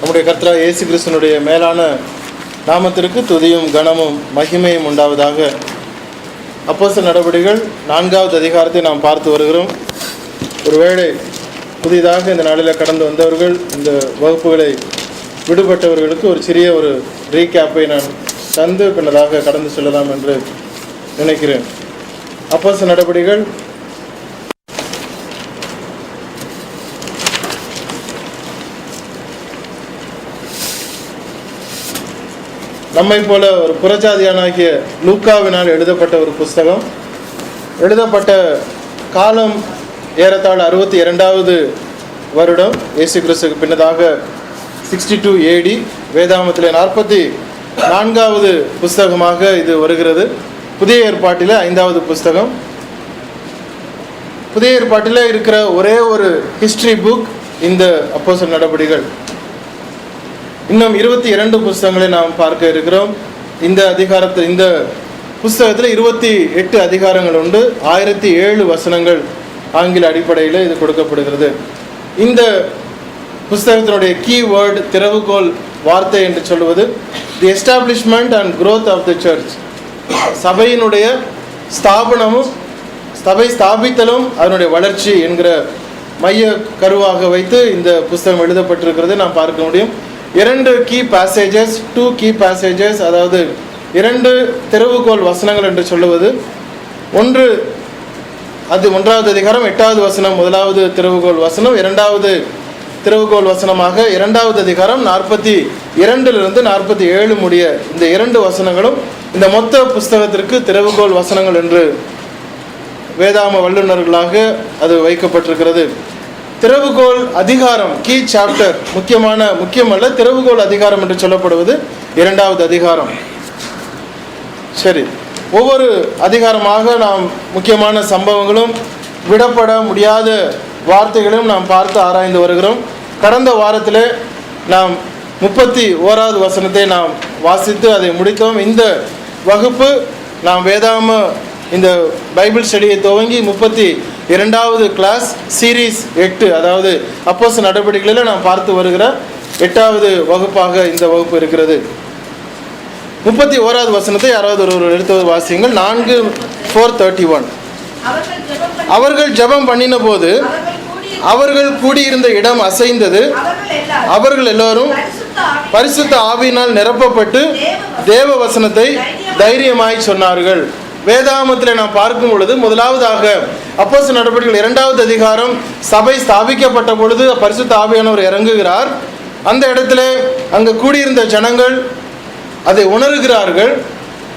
நம்முடைய கர்த்தராகிய இயேசு கிறிஸ்துவினுடைய மேலான நாமத்திற்கு துதியும் கனமும் மகிமையும் உண்டாவதாக. அப்போஸ்தலர் நடபடிகள் 4வது அதிகாரத்தை நாம் பார்த்து வருகிறோம். ஒருவேளை புதிதாக இந்த நாளில் கடந்து வந்தவர்கள், இந்த வகுப்புகளை விடுபட்டவர்களுக்கு ஒரு சிறிய ரீகேப்பை நான் தந்து பின்னதாக கடந்து செல்லலாம் என்று நினைக்கிறேன். அப்போஸ்தலர் நடபடிகள் நம்மை போல ஒரு புறஜாதியானாகிய லூக்காவினால் எழுதப்பட்ட ஒரு புஸ்தகம். எழுதப்பட்ட காலம் ஏறத்தாழ 62வது வருடம் இயேசு கிறிஸ்துக்கு பின்னதாக 62 AD. வேதாகமத்திலே 44வது புஸ்தகமாக இது வருகிறது. புதிய ஏற்பாட்டில் 5வது புஸ்தகம். புதிய ஏற்பாட்டில் இருக்கிற ஒரே ஒரு ஹிஸ்டரி புக் இந்த அப்போஸ்தலர் நடபடிகள். இன்னும் 22 புஸ்தகங்களை நாம் பார்க்க இருக்கிறோம். இந்த புஸ்தகத்தில் 28 அதிகாரங்கள் உண்டு. 1007 வசனங்கள் ஆங்கில அடிப்படையில் இது கொடுக்கப்படுகிறது. இந்த புஸ்தகத்தினுடைய கீவேர்டு, திறவுகோல் வார்த்தை என்று சொல்வது the establishment and growth of the church. சபையினுடைய ஸ்தாபனமும் சபை ஸ்தாபித்தலும் அதனுடைய வளர்ச்சி என்கிற மைய கருவாக வைத்து இந்த புஸ்தகம் எழுதப்பட்டிருக்கிறது நாம் பார்க்க முடியும். 2 கீ பேசேஜஸ், 2 கீ பேசேஜஸ், அதாவது 2 திறவுகோல் வசனங்கள் என்று சொல்லுவது. அது 1வது அதிகாரம் 8வது வசனம் முதலாவது திறவுகோல் வசனம், 2வது திறவுகோல் வசனமாக 2வது அதிகாரம் 42 47 முடிய இந்த 2 வசனங்களும் இந்த மொத்த புஸ்தகத்திற்கு திறவுகோல் வசனங்கள் என்று வேதாம வல்லுநர்களாக அது வைக்கப்பட்டிருக்கிறது. திறவுகோல் அதிகாரம், கீ சாப்டர், முக்கியமல்ல, திறவுகோல் அதிகாரம் என்று சொல்லப்படுவது 2வது அதிகாரம். சரி, ஒவ்வொரு அதிகாரமாக நாம் முக்கியமான சம்பவங்களும் விடப்பட முடியாத வார்த்தைகளையும் நாம் பார்த்து ஆராய்ந்து வருகிறோம். கடந்த வாரத்திலே நாம் 31வது வசனத்தை நாம் வாசித்து அதை முடித்தோம். இந்த வகுப்பு நாம் வேதாம இந்த பைபிள் ஸ்டடியை துவங்கி 32வது கிளாஸ் சீரீஸ் 8, அதாவது அப்போஸ்தலர் நடபடிகளில் நாம் பார்த்து வருகிற 8வது வகுப்பாக இந்த வகுப்பு இருக்கிறது. 31வது வசனத்தை யாராவது ஒருவர் எடுத்து வாசியுங்கள். 4:31. அவர்கள் ஜெபம் பண்ணின போது அவர்கள் கூடியிருந்த இடம் அசைந்தது. அவர்கள் எல்லோரும் பரிசுத்த ஆவியினால் நிரப்பப்பட்டு தேவ வசனத்தை தைரியமாய் சொன்னார்கள். வேதாகமத்தில் நாம் பார்க்கும் பொழுது முதலாவதாக அப்போஸ்தலர் நடபடிகள் 2வது அதிகாரம் சபை ஸ்தாபிக்கப்பட்ட பொழுது பரிசுத்த ஆவியானவர் இறங்குகிறார். அந்த இடத்துல அங்கு கூடியிருந்த ஜனங்கள் அதை உணர்கிறார்கள்.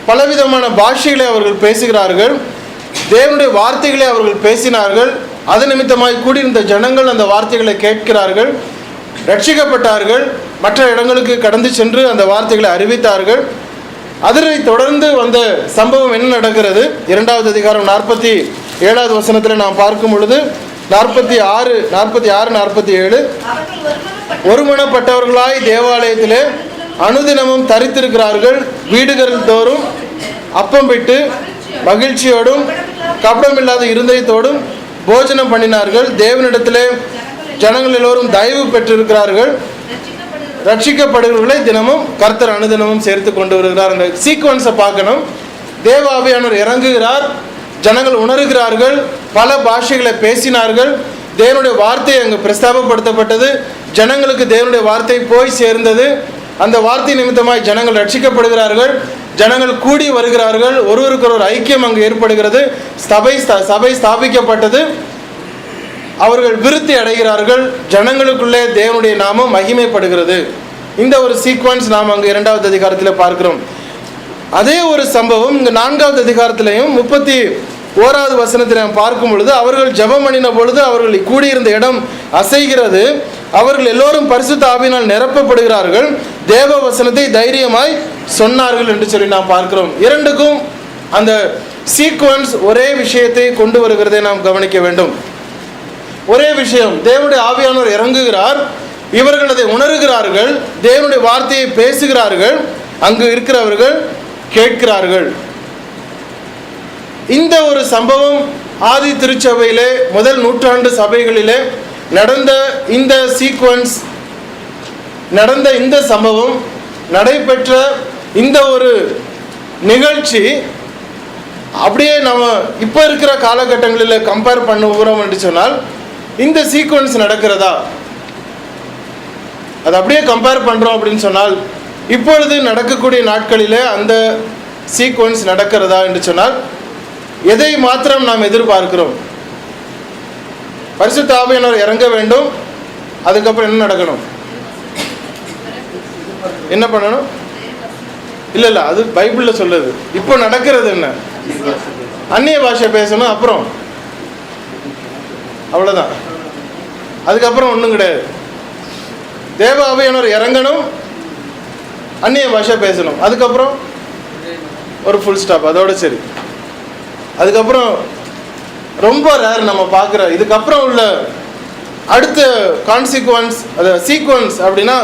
பலவிதமான பாஷைகளை அவர்கள் பேசுகிறார்கள். தேவனுடைய வார்த்தைகளை அவர்கள் பேசினார்கள். அது நிமித்தமாய் கூடியிருந்த ஜனங்கள் அந்த வார்த்தைகளை கேட்கிறார்கள், ரட்சிக்கப்பட்டார்கள். மற்ற இடங்களுக்கு கடந்து சென்று அந்த வார்த்தைகளை அறிவித்தார்கள். அதனை தொடர்ந்து வந்த சம்பவம் என்ன நடக்கிறது? 2வது அதிகாரம் 47வது வசனத்தில் நாம் பார்க்கும் பொழுது 46, 47 ஒருமனப்பட்டவர்களாய் தேவாலயத்திலே அனுதினமும் தரித்திருக்கிறார்கள். வீடுகள் தோறும் அப்பம் விட்டு மகிழ்ச்சியோடும் கபடமில்லாத இருதயத்தோடும் போஜனம் பண்ணினார்கள். தேவனிடத்திலே ஜனங்கள் எல்லோரும் தயவு பெற்றிருக்கிறார்கள். ரட்சிக்கப்படுகிறவர்களை தினமும் கர்த்தர் அனுதினமும் சேர்த்து கொண்டு வருகிறார். அந்த சீக்வன்ஸை பார்க்கணும். தேவ ஆவியானவர் இறங்குகிறார், ஜனங்கள் உணர்கிறார்கள், பல பாஷைகளை பேசினார்கள். தேவனுடைய வார்த்தை அங்கு பிரஸ்தாபப்படுத்தப்பட்டது. ஜனங்களுக்கு தேவனுடைய வார்த்தை போய் சேர்ந்தது. அந்த வார்த்தை நிமித்தமாய் ஜனங்கள் ரட்சிக்கப்படுகிறார்கள். ஜனங்கள் கூடி வருகிறார்கள். ஒருவருக்கு ஒரு ஐக்கியம் அங்கு ஏற்படுகிறது. சபை ஸ்தாபிக்கப்பட்டது. அவர்கள் விருத்தி அடைகிறார்கள். ஜனங்களுக்குள்ளே தேவனுடைய நாமம் மகிமைப்படுகிறது. இந்த ஒரு சீக்வன்ஸ் நாம் அங்கு 2வது அதிகாரத்தில் பார்க்கிறோம். அதே ஒரு சம்பவம் இங்கு 4வது அதிகாரத்திலையும் 31வது வசனத்தில் நாம் பார்க்கும் பொழுது அவர்கள் ஜெபம் பண்ணின பொழுது அவர்கள் கூடியிருந்த இடம் அசைகிறது. அவர்கள் எல்லோரும் பரிசுத்த ஆவியினால் நிரப்பப்படுகிறார்கள். தேவ வசனத்தை தைரியமாய் சொன்னார்கள் என்று சொல்லி நாம் பார்க்கிறோம். 2க்கும் அந்த சீக்வன்ஸ் ஒரே விஷயத்தை கொண்டு வருகிறதை நாம் கவனிக்க வேண்டும். ஒரே விஷயம், தேவனுடைய ஆவியானவர் இறங்குகிறார். இவர்கள் அதை உணர்கிறார்கள். தேவனுடைய வார்த்தையை பேசுகிறார்கள். அங்கு இருக்கிறவர்கள் கேட்கிறார்கள். இந்த ஒரு சம்பவம் ஆதி திருச்சபையிலே முதல் நூற்றாண்டு சபைகளிலே நடந்த இந்த சீக்வன்ஸ் நடந்த இந்த சம்பவம், நடைபெற்ற இந்த ஒரு நிகழ்ச்சி அப்படியே நம்ம இப்போ இருக்கிற காலகட்டங்களில் கம்பேர் பண்ணுகிறோம் என்று சொன்னால் இந்த சீக்வன்ஸ் நடக்கிறதா? அது அப்படியே கம்பேர் பண்ணுறோம் அப்படின்னு சொன்னால் இப்பொழுது நடக்கக்கூடிய நாட்களிலே அந்த சீக்வன்ஸ் நடக்கிறதா என்று சொன்னால் எதை மாத்திரம் நாம் எதிர்பார்க்கிறோம்? பரிசுத்த ஆவியானவர் இறங்க வேண்டும், அதுக்கப்புறம் என்ன நடக்கணும்? என்ன பண்ணணும்? இல்லை, அது பைபிளில் சொல்லுது. இப்போ நடக்கிறது என்ன? அந்நிய பாஷை பேசணும், அப்புறம் அவ்வளோதான். அதுக்கப்புறம் ஒன்றும் கிடையாது. தேவ ஆவியானவர் இறங்கணும், அந்நிய பாஷை பேசணும், அதுக்கப்புறம் ஒரு ஃபுல் ஸ்டாப், அதோட சரி. அதுக்கப்புறம் ரொம்ப ரேர் நம்ம பார்க்குற. இதுக்கப்புறம் உள்ள அடுத்த கான்சிக்வன்ஸ், அது சீக்வன்ஸ் அப்படின்னா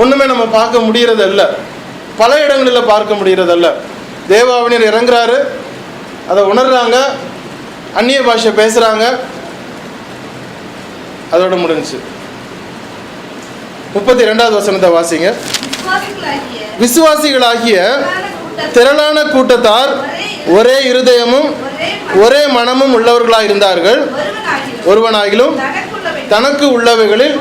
ஒன்றுமே நம்ம பார்க்க முடிகிறது இல்லை, பல இடங்களில் பார்க்க முடிகிறதல்ல. தேவ ஆவியானவர் இறங்குறாரு, அதை உணர்றாங்க, அந்நிய பாஷை பேசுகிறாங்க, அதோட முடிஞ்சு. 32வது வசனத்தை வாசிங்க. விசுவாசிகளாகிய திரளான கூட்டத்தார் ஒரே இருதயமும் ஒரே மனமும் உள்ளவர்களாக இருந்தார்கள். ஒருவனாகிலும் தனக்கு உள்ளவைகளில்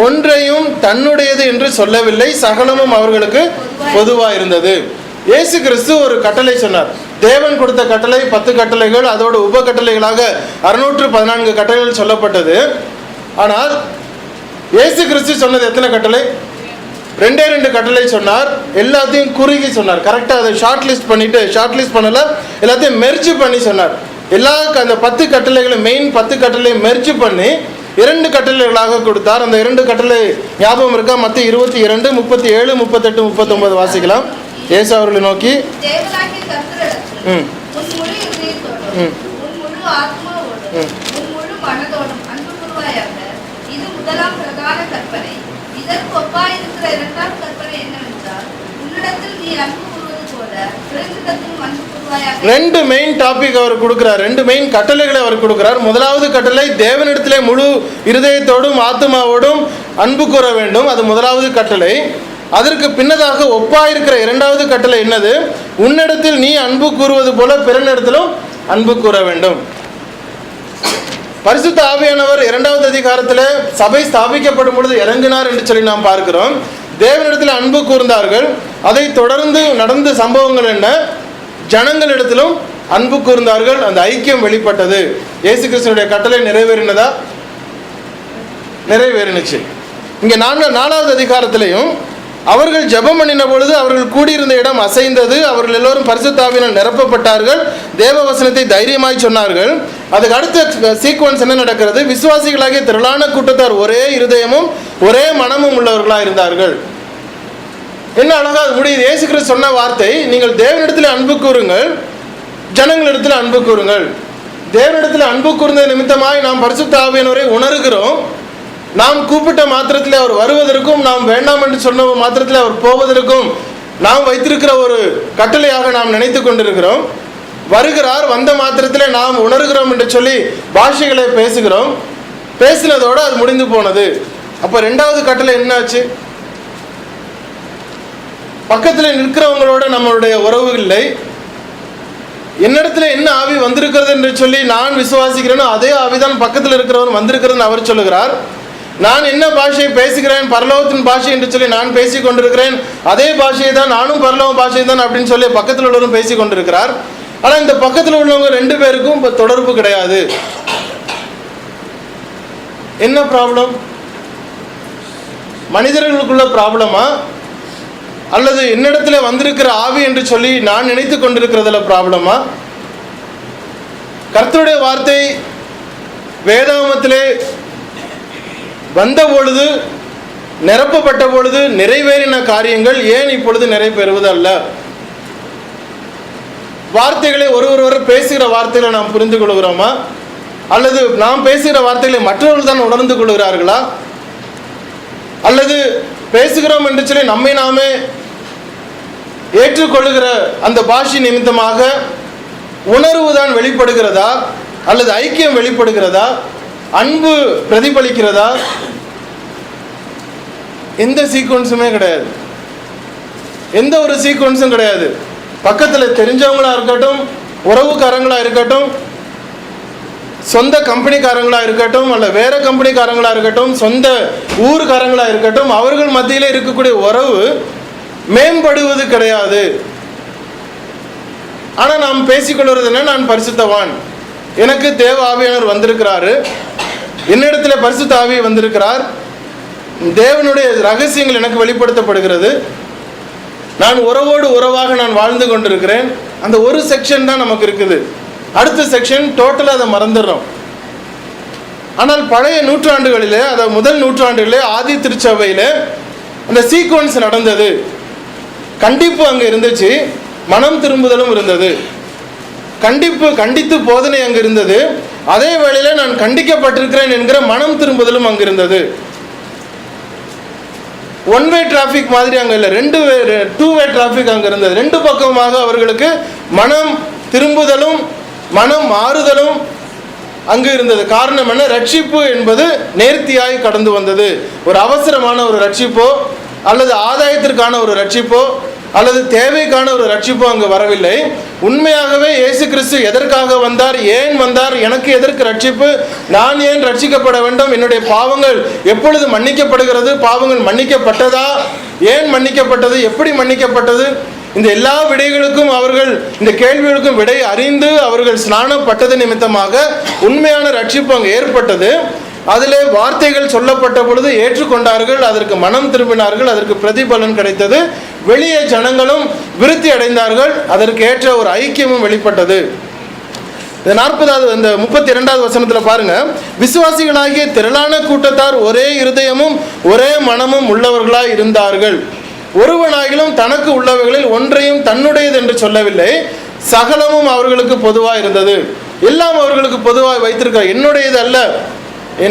ஒன்றையும் தன்னுடையது என்று சொல்லவில்லை, சகலமும் அவர்களுக்கு பொதுவாக இருந்தது. இயேசு கிறிஸ்து ஒரு கட்டளை சொன்னார். தேவன் கொடுத்த கட்டளை 10 கட்டளைகள், அதோட உப கட்டளைகளாக 614 கட்டளைகள் சொல்லப்பட்டது. ஆனால் இயேசு கிறிஸ்து சொன்னது எத்தனை கட்டளை? 2 கட்டளை சொன்னார். எல்லாத்தையும் குறுகி சொன்னார். கரெக்டாக அதை ஷார்ட் லிஸ்ட் பண்ணிட்டு, ஷார்ட் லிஸ்ட் பண்ணல, எல்லாத்தையும் மெர்ஜ் பண்ணி சொன்னார். அந்த 10 கட்டளைகளும், மெயின் 10 கட்டளையும் மெர்ஜ் பண்ணி 2 கட்டளைகளாக கொடுத்தார். அந்த 2 கட்டளை ஞாபகம் இருக்கா? மத்திய 22, 37, 38, 39 வாசிக்கலாம். இயேசு அவர்களை நோக்கி, ரெண்டு மெயின் டாபிக் அவர் கொடுக்கிறார், 2 மெயின் கட்டளைகளை அவர் கொடுக்கிறார். முதலாவது கட்டளை, தேவனிடத்திலே முழு இருதயத்தோடும் ஆத்மாவோடும் அன்பு கூற வேண்டும், அது முதலாவது கட்டளை. அதற்கு பின்னதாக ஒப்பாயிருக்கிற 2வது கட்டளை என்னது? உன்னிடத்தில் நீ அன்பு கூறுவது போல பிறனிடத்திலும் அன்பு கூற வேண்டும். பரிசுத்த ஆவியானவர் 2வது அதிகாரத்தில் சபை ஸ்தாபிக்கப்படும் பொழுது இறங்கினார் என்று சொல்லி நாம் பார்க்கிறோம். தேவனிடத்தில் அன்பு கூர்ந்தார்கள். அதை தொடர்ந்து நடந்த சம்பவங்கள் என்ன? ஜனங்களிடத்திலும் அன்பு கூர்ந்தார்கள், அந்த ஐக்கியம் வெளிப்பட்டது. இயேசு கிறிஸ்துவினுடைய கட்டளை நிறைவேறினதா? நிறைவேறினுச்சு. இங்கே 4வது அதிகாரத்திலையும் அவர்கள் ஜெபம் பண்ணின பொழுது அவர்கள் கூடியிருந்த இடம் அசைந்தது, அவர்கள் எல்லோரும் பரிசுத்த ஆவியினால் நிரப்பப்பட்டார்கள், தேவ வசனத்தை தைரியமாய் சொன்னார்கள். அதுக்கு அடுத்த சீக்வன்ஸ் என்ன நடக்கிறது? விசுவாசிகளாகிய திரளான கூட்டத்தார் ஒரே இருதயமும் ஒரே மனமும் உள்ளவர்களாக இருந்தார்கள். என்ன அழகா அது முடியுது. இயேசு கிறிஸ்து சொன்ன வார்த்தை, நீங்கள் தேவனிடத்தில் அன்பு கூறுங்கள், ஜனங்களிடத்தில் அன்பு கூறுங்கள். தேவனிடத்தில் அன்பு கூர்ந்த நிமித்தமாய் நாம் பரிசுத்த ஆவியானவரை உணர்கிறோம். நாம் கூப்பிட்ட மாத்திரத்தில் அவர் வருவதற்கும், நாம் வேண்டாம் என்று சொன்ன மாத்திரத்தில் அவர் போவதற்கும் நாம் வைத்திருக்கிற ஒரு கட்டளையாக நாம் நினைத்து கொண்டிருக்கிறோம். வருகிறார், வந்த மாத்திரத்தில் நாம் உணர்கிறோம் என்று சொல்லி பாஷைகளை பேசுகிறோம். பேசினதோடு அது முடிந்து போனது. அப்போ 2வது கட்டளை என்னாச்சு? பக்கத்தில் நிற்கிறவங்களோட நம்மளுடைய உறவு இல்லை. என்னிடத்துல என்ன ஆவி வந்திருக்கிறது என்று சொல்லி நான் விசுவாசிக்கிறேனோ அதே ஆவிதான் பக்கத்தில் இருக்கிறவன் வந்திருக்கிறதுன்னு அவர் சொல்லுகிறார். நான் என்ன பாஷையை பேசுகிறேன், பரலோகத்தின் பாஷை என்று சொல்லி நான் பேசி கொண்டிருக்கிறேன், அதே பாஷையை தான் நானும் பரலோக பாஷை தான் அப்படின்னு சொல்லி பக்கத்தில் உள்ளவரும் பேசி கொண்டிருக்கிறார். ஆனால் இந்த பக்கத்தில் உள்ளவங்க 2 பேருக்கும் இப்போ தொடர்பு கிடையாது. என்ன ப்ராப்ளம்? மனிதர்களுக்குள்ள ப்ராப்ளமா, அல்லது என்னிடத்துல வந்திருக்கிற ஆவி என்று சொல்லி நான் நினைத்து கொண்டிருக்கிறதுல ப்ராப்ளமா? கர்த்தருடைய வார்த்தை வேதாகமத்திலே வந்த பொழுது, நிரப்பப்பட்ட பொழுது நிறைவேறின காரியங்கள் ஏன் இப்பொழுது நிறைவேறுவது அல்ல? வார்த்தைகளை ஒருவர் பேசுகிற வார்த்தைகளை நாம் புரிந்து கொள்கிறோமா, அல்லது நாம் பேசுகிற வார்த்தைகளை மற்றவர்கள் தான் உணர்ந்து கொள்கிறார்களா, அல்லது பேசுகிறோம் என்று சொல்லி நம்மை நாமே ஏற்றுக்கொள்ளுகிற அந்த பாஷை நிமித்தமாக உணர்வு தான் வெளிப்படுகிறதா, அல்லது ஐக்கியம் வெளிப்படுகிறதா, அன்பு பிரதிபலிக்கிறதா? எந்த சீக்வன்ஸுமே கிடையாது, எந்த ஒரு சீக்வன்ஸும் கிடையாது. பக்கத்தில் தெரிஞ்சவங்களா இருக்கட்டும், உறவுக்காரங்களா இருக்கட்டும், சொந்த கம்பெனிக்காரங்களா இருக்கட்டும், அல்ல வேற கம்பெனிக்காரங்களா இருக்கட்டும், சொந்த ஊருக்காரங்களா இருக்கட்டும், அவர்கள் மத்தியில் இருக்கக்கூடிய உறவு மேம்படுவது கிடையாது. ஆனால் நாம் பேசிக்கொள்வது என்ன, நான் பரிசுத்தவான், எனக்கு தேவ ஆவியானவர் வந்திருக்கிறாரு, என்னிடத்துல பரிசுத்த ஆவி வந்திருக்கிறார், தேவனுடைய ரகசியங்கள் எனக்கு வெளிப்படுத்தப்படுகிறது, நான் உறவோடு உறவாக நான் வாழ்ந்து கொண்டிருக்கிறேன். அந்த ஒரு செக்ஷன் தான் நமக்கு இருக்குது. அடுத்த செக்ஷன் டோட்டலாக அதை மறந்துடுறோம். ஆனால் பழைய நூற்றாண்டுகளிலே, அதாவது முதல் நூற்றாண்டுகளிலே ஆதி திருச்சபையில் அந்த சீக்வன்ஸ் நடந்தது. கண்டிப்பு அங்கே இருந்துச்சு, மனம் திரும்புதலும் இருந்தது. கண்டித்து போதனை அங்கு இருந்தது, அதே வேளையில் நான் கண்டிக்கப்பட்டிருக்கிறேன் என்கிற மனம் திரும்புதலும் அங்கு இருந்தது. ஒன் வே டிராஃபிக் மாதிரி அங்கே இல்லை, டூ வே டிராஃபிக் அங்கே இருந்தது. ரெண்டு பக்கமாக அவர்களுக்கு மனம் திரும்புதலும் மனம் மாறுதலும் அங்கு இருந்தது. காரணம் என்ன, ரட்சிப்பு என்பது நேர்த்தியாய் கடந்து வந்தது. ஒரு அவசரமான ஒரு ரட்சிப்போ அல்லது ஆதாயத்திற்கான ஒரு ரட்சிப்போ அல்லது தேவைக்கான ஒரு ரட்சிப்போ அங்கு வரவில்லை. உண்மையாகவே இயேசு கிறிஸ்து எதற்காக வந்தார், ஏன் வந்தார், எனக்கு எதற்கு ரட்சிப்பு, நான் ஏன் ரட்சிக்கப்பட வேண்டும், என்னுடைய பாவங்கள் எப்பொழுது மன்னிக்கப்படுகிறது, பாவங்கள் மன்னிக்கப்பட்டதா, ஏன் மன்னிக்கப்பட்டது, எப்படி மன்னிக்கப்பட்டது, இந்த எல்லா விடைகளுக்கும் அவர்கள், இந்த கேள்விகளுக்கும் விடை அறிந்து அவர்கள் ஸ்நானப்பட்டது நிமித்தமாக உண்மையான ரட்சிப்பு அங்கு ஏற்பட்டது. அதிலே வார்த்தைகள் சொல்லப்பட்ட பொழுது ஏற்றுக்கொண்டார்கள், அதற்கு மனம் திரும்பினார்கள், அதற்கு பிரதிபலன் கிடைத்தது. வெளியே ஜனங்களும் விருத்தி அடைந்தார்கள், அதற்கு ஏற்ற ஒரு ஐக்கியமும் வெளிப்பட்டது. இந்த 32வது வசனத்தில் பாருங்க, விசுவாசிகளாகிய திரளான கூட்டத்தார் ஒரே இருதயமும் ஒரே மனமும் உள்ளவர்களாய் இருந்தார்கள். ஒருவனாகிலும் தனக்கு உள்ளவைகளில் ஒன்றையும் தன்னுடையது என்று சொல்லவில்லை, சகலமும் அவர்களுக்கு பொதுவாக இருந்தது. எல்லாம் அவர்களுக்கு பொதுவாக வைத்திருக்க, என்னுடையது அல்ல,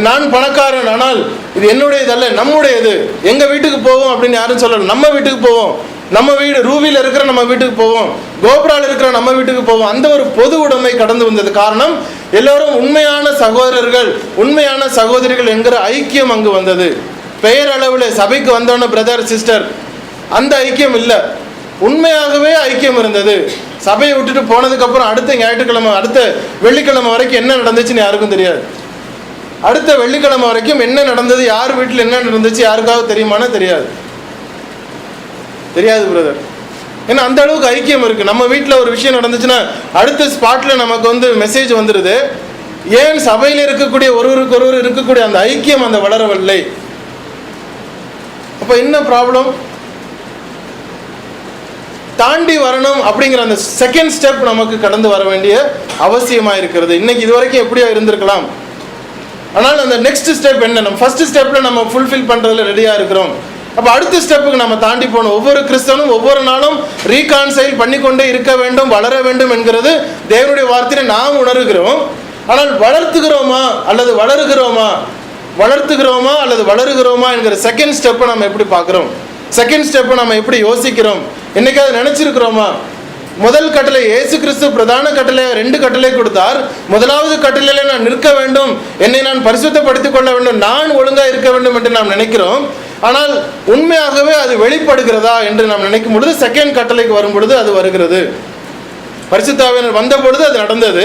நான் பணக்காரன் ஆனால் இது என்னுடையது அல்ல, நம்முடையது, எங்க வீட்டுக்கு போவோம் அப்படின்னு யாரும் சொல்லல, நம்ம வீட்டுக்கு போவோம், நம்ம வீடு ரூவியில் இருக்கிற நம்ம வீட்டுக்கு போவோம், கோபுரால் இருக்கிற நம்ம வீட்டுக்கு போவோம். அந்த ஒரு பொது உடைமை கடந்து வந்தது. காரணம், எல்லோரும் உண்மையான சகோதரர்கள், உண்மையான சகோதரிகள் என்கிற ஐக்கியம் அங்கு வந்தது. பெயர் அளவில் சபைக்கு வந்தோன்னு பிரதர் சிஸ்டர் அந்த ஐக்கியம் இல்லை, உண்மையாகவே ஐக்கியம் இருந்தது. சபையை விட்டுட்டு போனதுக்கு அப்புறம் அடுத்த ஞாயிற்றுக்கிழமை, அடுத்த வெள்ளிக்கிழமை வரைக்கும் என்ன நடந்துச்சுன்னு யாருக்கும் தெரியாது. அடுத்த வெள்ளிக்கிழமை வரைக்கும் என்ன நடந்தது, யார் வீட்டில் என்ன நடந்துச்சு யாருக்காவது தெரியுமானா தெரியாது பிரதர். ஏன்னா அந்த அளவுக்கு ஐக்கியம் இருக்கு. நம்ம வீட்டில் ஒரு விஷயம் நடந்துச்சுன்னா அடுத்த ஸ்பாட்ல நமக்கு மெசேஜ் வந்துடுது. ஏன் சபையில் இருக்கக்கூடிய ஒருவருக்கு ஒருவர் இருக்கக்கூடிய அந்த ஐக்கியம் அந்த வளரவில்லை? அப்ப என்ன ப்ராப்ளம்? தாண்டி வரணும் அப்படிங்கிற அந்த செகண்ட் ஸ்டெப் நமக்கு கடந்து வர வேண்டிய அவசியமா இருக்கிறது. இன்னைக்கு இதுவரைக்கும் எப்படியா இருந்திருக்கலாம், ஆனால் அந்த நெக்ஸ்ட் ஸ்டெப் என்ன, நம்ம ஃபர்ஸ்ட் ஸ்டெப்ல நம்ம ஃபுல்ஃபில் பண்றதுல ரெடியா இருக்கிறோம். அப்ப அடுத்த ஸ்டெப்புக்கு நம்ம தாண்டி போகணும். ஒவ்வொரு கிறிஸ்தவனும் ஒவ்வொரு நாளும் ரீகான்சைல் பண்ணிக்கொண்டே இருக்க வேண்டும், வளர வேண்டும் என்கிறது தேவனுடைய வார்த்தையை நாம் உணர்கிறோம். ஆனால் வளர்த்துகிறோமா அல்லது வளருகிறோமா என்கிற செகண்ட் ஸ்டெப்பை நம்ம எப்படி பார்க்கிறோம், செகண்ட் ஸ்டெப்பை நம்ம எப்படி யோசிக்கிறோம், என்னைக்காவது நினைச்சிருக்கிறோமா? முதல் கட்டளை இயேசு கிறிஸ்து பிரதான கட்டளை 2 கட்டளை கொடுத்தார். முதலாவது கட்டளையில நான் நிற்க வேண்டும், என்னை நான் பரிசுத்தப்படுத்திக் கொள்ள வேண்டும், நான் ஒழுங்கா இருக்க வேண்டும் என்று நாம் நினைக்கிறோம். ஆனால் உண்மையாகவே அது வெளிப்படுகிறதா என்று நாம் நினைக்கும் பொழுது செகண்ட் கட்டளைக்கு வரும் பொழுது அது வருகிறது. பரிசுத்த ஆவியானவர் வந்த பொழுது அது நடந்தது.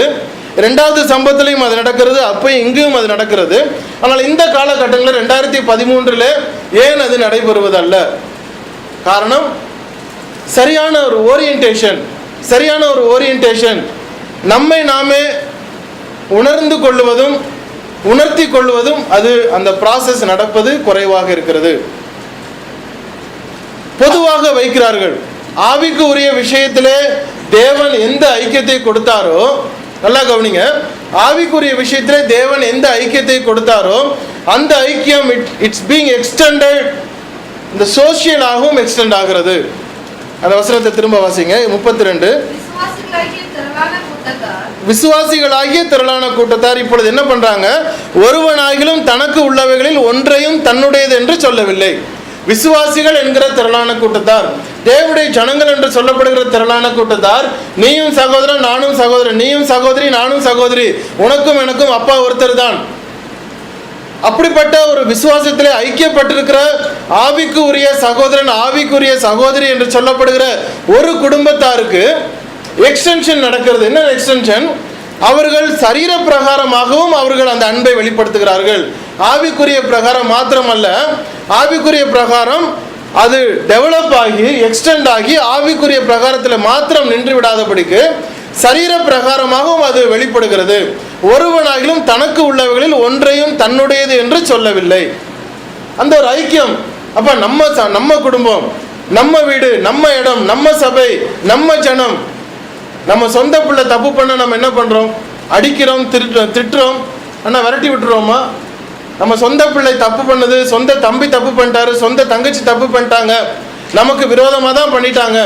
2வது சம்பவத்திலையும் அது நடக்கிறது, அப்பயும் இங்கேயும் அது நடக்கிறது. ஆனால் இந்த காலகட்டங்களில் 2013 ஏன் அது நடைபெறுவதல்ல? காரணம், சரியான ஒரு ஓரியன்டேஷன், நம்மை நாமே உணர்ந்து கொள்வதும் உணர்த்தி கொள்வதும் அது அந்த ப்ராசஸ் நடப்பது குறைவாக இருக்கிறது. பொதுவாக வைக்கிறார்கள். ஆவிக்கு உரிய விஷயத்திலே தேவன் எந்த ஐக்கியத்தை கொடுத்தாரோ, நல்லா கவனிங்க, ஆவிக்குரிய விஷயத்திலே தேவன் எந்த ஐக்கியத்தை கொடுத்தாரோ அந்த ஐக்கியம் இட்ஸ் பீயிங் எக்ஸ்டெண்டட், இந்த சோசியலாகவும் எக்ஸ்டெண்ட் ஆகிறது. அந்த வசனத்தை திரும்ப வாசிங்க. 32. விசுவாசிகளாகிய திரளான கூட்டத்தார் இப்பொழுது என்ன பண்றாங்க? ஒருவனாகிலும் தனக்கு உள்ளவைகளில் ஒன்றையும் தன்னுடையது என்று சொல்லவில்லை. விசுவாசிகள் என்கிற திரளான கூட்டத்தார், தேவனுடைய ஜனங்கள் என்று சொல்லப்படுகிற திரளான கூட்டத்தார், நீயும் சகோதரன் நானும் சகோதரன், நீயும் சகோதரி நானும் சகோதரி, உனக்கும் எனக்கும் அப்பா ஒருத்தர் தான். அப்படிப்பட்ட ஒரு விசுவாசத்திலே ஐக்கியப்பட்டிருக்கிற ஆவிக்கு உரிய சகோதரன், ஆவிக்குரிய சகோதரி என்று சொல்லப்படுகிற ஒரு குடும்பத்தாருக்கு எக்ஸ்டென்ஷன் நடக்கிறது. என்ன எக்ஸ்டென்ஷன்? அவர்கள் சரீர பிரகாரமாகவும் அவர்கள் அந்த அன்பை வெளிப்படுத்துகிறார்கள். ஆவிக்குரிய பிரகாரம் மாத்திரமல்ல, ஆவிக்குரிய பிரகாரம் அது டெவலப் ஆகி எக்ஸ்டெண்ட் ஆகி ஆவிக்குரிய பிரகாரத்தில் மாத்திரம் நின்று விடாதபடிக்கு சரீர பிரகாரமாகவும் அது வெளிப்படுகிறது. ஒருவனாகிலும் தனக்கு உள்ளவைகளில் ஒன்றையும் தன்னுடையது என்று சொல்லவில்லை. அந்த ஒரு ஐக்கியம். அப்ப நம்ம குடும்பம், நம்ம வீடு, நம்ம இடம், நம்ம சபை, நம்ம ஜனம். நம்ம சொந்த பிள்ளை தப்பு பண்ண நம்ம என்ன பண்றோம்? அடிக்கிறோம், திட்டுறோம், ஆனால் விரட்டி விட்டுருவோமா? நம்ம சொந்த பிள்ளை தப்பு பண்ணது, சொந்த தம்பி தப்பு பண்ணிட்டாரு, சொந்த தங்கச்சி தப்பு பண்ணிட்டாங்க, நமக்கு விரோதமாக தான் பண்ணிட்டாங்க,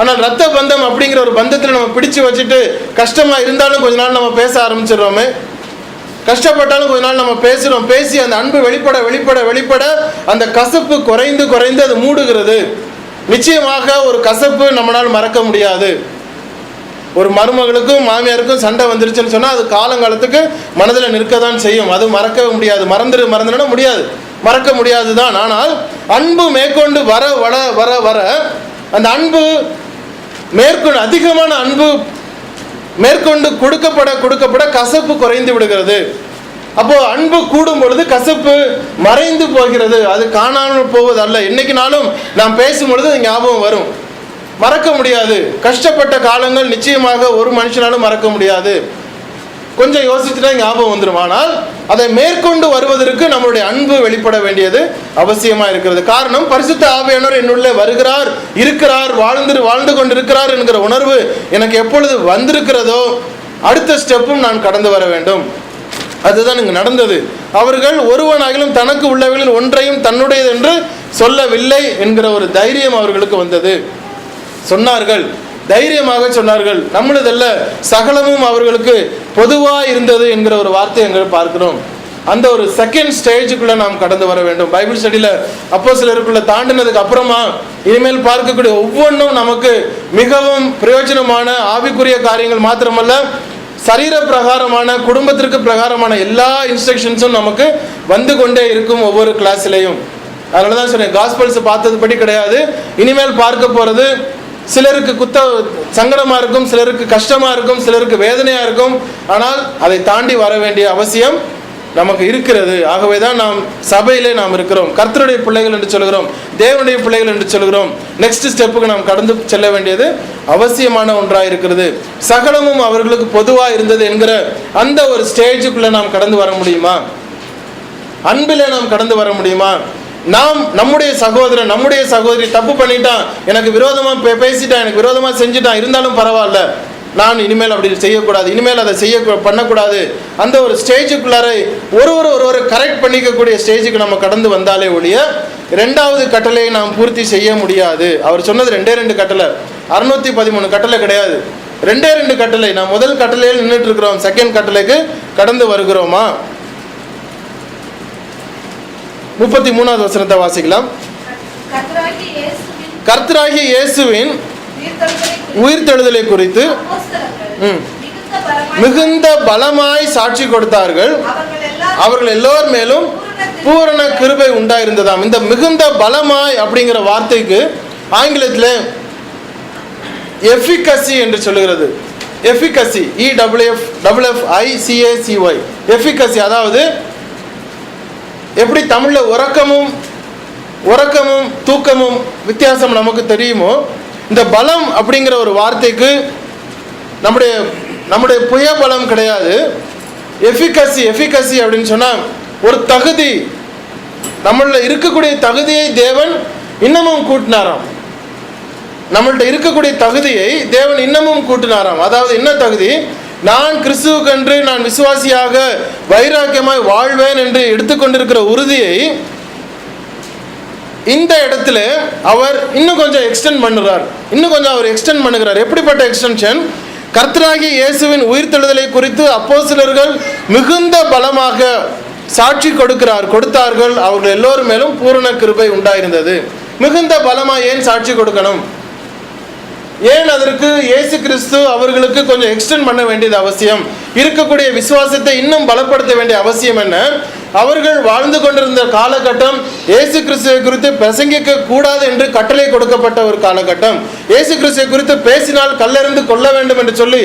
ஆனால் ரத்த பந்தம் அப்படிங்கிற ஒரு பந்தத்தில் நம்ம பிடிச்சு வச்சுட்டு கஷ்டமா இருந்தாலும் கொஞ்ச நாள் நம்ம பேச ஆரம்பிச்சிடுறோமே. கஷ்டப்பட்டாலும் கொஞ்ச நாள் நம்ம பேசுறோம். பேசி அந்த அன்பு வெளிப்பட வெளிப்பட வெளிப்பட அந்த கசப்பு குறைந்து குறைந்து அது மூடுகிறது. நிச்சயமாக ஒரு கசப்பு நம்மளால் மறக்க முடியாது. ஒரு மருமகளுக்கும் மாமியாருக்கும் சண்டை வந்துருச்சுன்னு சொன்னால் அது காலங்காலத்துக்கு மனதில் நிற்க தான் செய்யும். அது மறக்கவே முடியாது. மறந்துட முடியாது, மறக்க முடியாது தான். ஆனால் அன்பு மேற்கொண்டு வர வர வர வர அந்த அன்பு மேற்கொண்டு அதிகமான அன்பு மேற்கொண்டு கொடுக்கப்பட கசப்பு குறைந்து விடுகிறது. அப்போ அன்பு கூடும் பொழுது கசப்பு மறைந்து போகிறது. அது காணாமல் போவது அல்ல. என்னைக்கு நாளும் நாம் பேசும் பொழுது ஞாபகம் வரும். மறக்க முடியாது. கஷ்டப்பட்ட காலங்கள் நிச்சயமாக ஒரு மனுஷனாலும் மறக்க முடியாது. கொஞ்சம் யோசிச்சுட்டா ஞாபகம் வந்துடும். ஆனால் அதை மேற்கொண்டு வருவதற்கு நம்மளுடைய அன்பு வெளிப்பட வேண்டியது அவசியமா இருக்கிறது. காரணம், பரிசுத்த ஆவியானவர் என்னுள்ளே வருகிறார், இருக்கிறார், வாழ்ந்து கொண்டிருக்கிறார் என்கிற உணர்வு எனக்கு எப்பொழுது வந்திருக்கிறதோ அடுத்த ஸ்டெப்பும் நான் கடந்து வர வேண்டும். அதுதான் இங்கு நடந்தது. அவர்கள் ஒருவனாகிலும் தனக்கு உள்ளவைகளில் ஒன்றையும் தன்னுடையது என்று சொல்லவில்லை என்கிற ஒரு தைரியம் அவர்களுக்கு வந்தது. சொன்னார்கள், தைரியமாக சொன்னார்கள். நம்மளதல்ல, சகலமும் அவர்களுக்கு பொதுவாக இருந்தது என்கிற ஒரு வார்த்தை எங்கள் பார்க்கிறோம். அந்த ஒரு செகண்ட் ஸ்டேஜுக்குள்ள நாம் கடந்து வர வேண்டும். பைபிள் ஸ்டடியில் அப்போஸ்தலருக்குள்ள தாண்டினதுக்கு அப்புறமா இனிமேல் பார்க்கக்கூடிய ஒவ்வொன்றும் நமக்கு மிகவும் பிரயோஜனமான ஆவிக்குரிய காரியங்கள் மாத்திரமல்ல, சரீர பிரகாரமான, குடும்பத்திற்கு பிரகாரமான எல்லா இன்ஸ்ட்ரக்ஷன்ஸும் நமக்கு வந்து கொண்டே இருக்கும் ஒவ்வொரு கிளாஸ்லையும். அதனால தான் சொன்னேன், காஸ்பல்ஸ் பார்த்ததுபடி கிடையாது. இனிமேல் பார்க்க போகிறது சிலருக்கு சங்கடமா இருக்கும், சிலருக்கு கஷ்டமா இருக்கும், சிலருக்கு வேதனையா இருக்கும். ஆனால் அதை தாண்டி வர வேண்டிய அவசியம் நமக்கு இருக்கிறது. ஆகவேதான் நாம் சபையிலே நாம் இருக்கிறோம். கர்த்தருடைய பிள்ளைகள் என்று சொல்கிறோம், தேவனுடைய பிள்ளைகள் என்று சொல்கிறோம். நெக்ஸ்ட் ஸ்டெப்புக்கு நாம் கடந்து செல்ல வேண்டியது அவசியமான ஒன்றாக இருக்கிறது. சகலமும் அவர்களுக்கு பொதுவாக இருந்தது என்கிற அந்த ஒரு ஸ்டேஜுக்குள்ள நாம் கடந்து வர முடியுமா? அன்பிலே நாம் கடந்து வர முடியுமா? நாம் நம்முடைய சகோதரன், நம்முடைய சகோதரி தப்பு பண்ணிட்டான், எனக்கு விரோதமாக பேசிட்டான், எனக்கு விரோதமாக செஞ்சுட்டான், இருந்தாலும் பரவாயில்ல, நான் இனிமேல் அப்படி செய்யக்கூடாது, இனிமேல் அதை பண்ணக்கூடாது, அந்த ஒரு ஸ்டேஜுக்குள்ளார ஒருவர் கரெக்ட் பண்ணிக்கக்கூடிய ஸ்டேஜுக்கு நம்ம கடந்து வந்தாலே ஒழிய ரெண்டாவது கட்டளையை நாம் பூர்த்தி செய்ய முடியாது. அவர் சொன்னது 2 கட்டளை, 613 கட்டளை கிடையாது. 2 கட்டளை. நாம் முதல் கட்டளையில் நின்றுட்டு இருக்கிறோம், செகண்ட் கட்டளைக்கு கடந்து வருகிறோமா? 33வது வசனத்தை வாசிக்கலாம். கர்த்தராகிய இயேசுவின் உயிர்த்தெழுதலை குறித்து மிகுந்த பலமாய் சாட்சி கொடுத்தார்கள். அவர்கள் எல்லோர் மேலும் பூரண கிருபை உண்டாயிருந்ததாம். இந்த மிகுந்த பலமாய் அப்படிங்கிற வார்த்தைக்கு ஆங்கிலத்தில் எஃபிகசி என்று சொல்லுகிறது. Efficacy, EFFICACY, efficacy. அதாவது எப்படி தமிழ்ல உறக்கமும் தூக்கமும் வித்தியாசம் நமக்கு தெரியுமோ, இந்த பலம் அப்படிங்கிற ஒரு வார்த்தைக்கு நம்முடைய புய பலம் கிடையாது. எஃபிகசி அப்படின்னு சொன்னா ஒரு தகுதி, நம்மள இருக்கக்கூடிய தகுதியை தேவன் இன்னமும் கூட்டினாராம். நம்மள்ட்ட இருக்கக்கூடிய தகுதியை தேவன் இன்னமும் கூட்டினாராம். அதாவது என்ன தகுதி? நான் கிறிஸ்துவுக்கென்று நான் விசுவாசியாக வைராக்கியமாய் வாழ்வேன் என்று எடுத்துக்கொண்டிருக்கிற உறுதியை இந்த இடத்துல அவர் இன்னும் கொஞ்சம் எக்ஸ்டெண்ட் பண்ணுகிறார். எப்படிப்பட்ட எக்ஸ்டென்ஷன்? கர்த்தராகிய இயேசுவின் உயிர்த்தெழுதலை குறித்து அப்போஸ்தலர்கள் மிகுந்த பலமாக சாட்சி கொடுத்தார்கள். அவர்கள் எல்லோரும் மேலும் பூரண கிருபை உண்டாயிருந்தது. மிகுந்த பலமாக ஏன் சாட்சி கொடுக்கணும்? ஏன் அதற்கு இயேசு கிறிஸ்து அவர்களுக்கு கொஞ்சம் எக்ஸ்டெண்ட் பண்ண வேண்டியது அவசியம்? இருக்கக்கூடிய விசுவாசத்தை இன்னும் பலப்படுத்த வேண்டிய அவசியம் என்ன? அவர்கள் வாழ்ந்து கொண்டிருந்த காலகட்டம் இயேசு கிறிஸ்துவை குறித்து பிரசங்கிக்க கூடாது என்று கட்டளை கொடுக்கப்பட்ட ஒரு காலகட்டம். இயேசு கிறிஸ்துவை குறித்து பேசினால் கல்லெறிந்து கொள்ள வேண்டும் என்று சொல்லி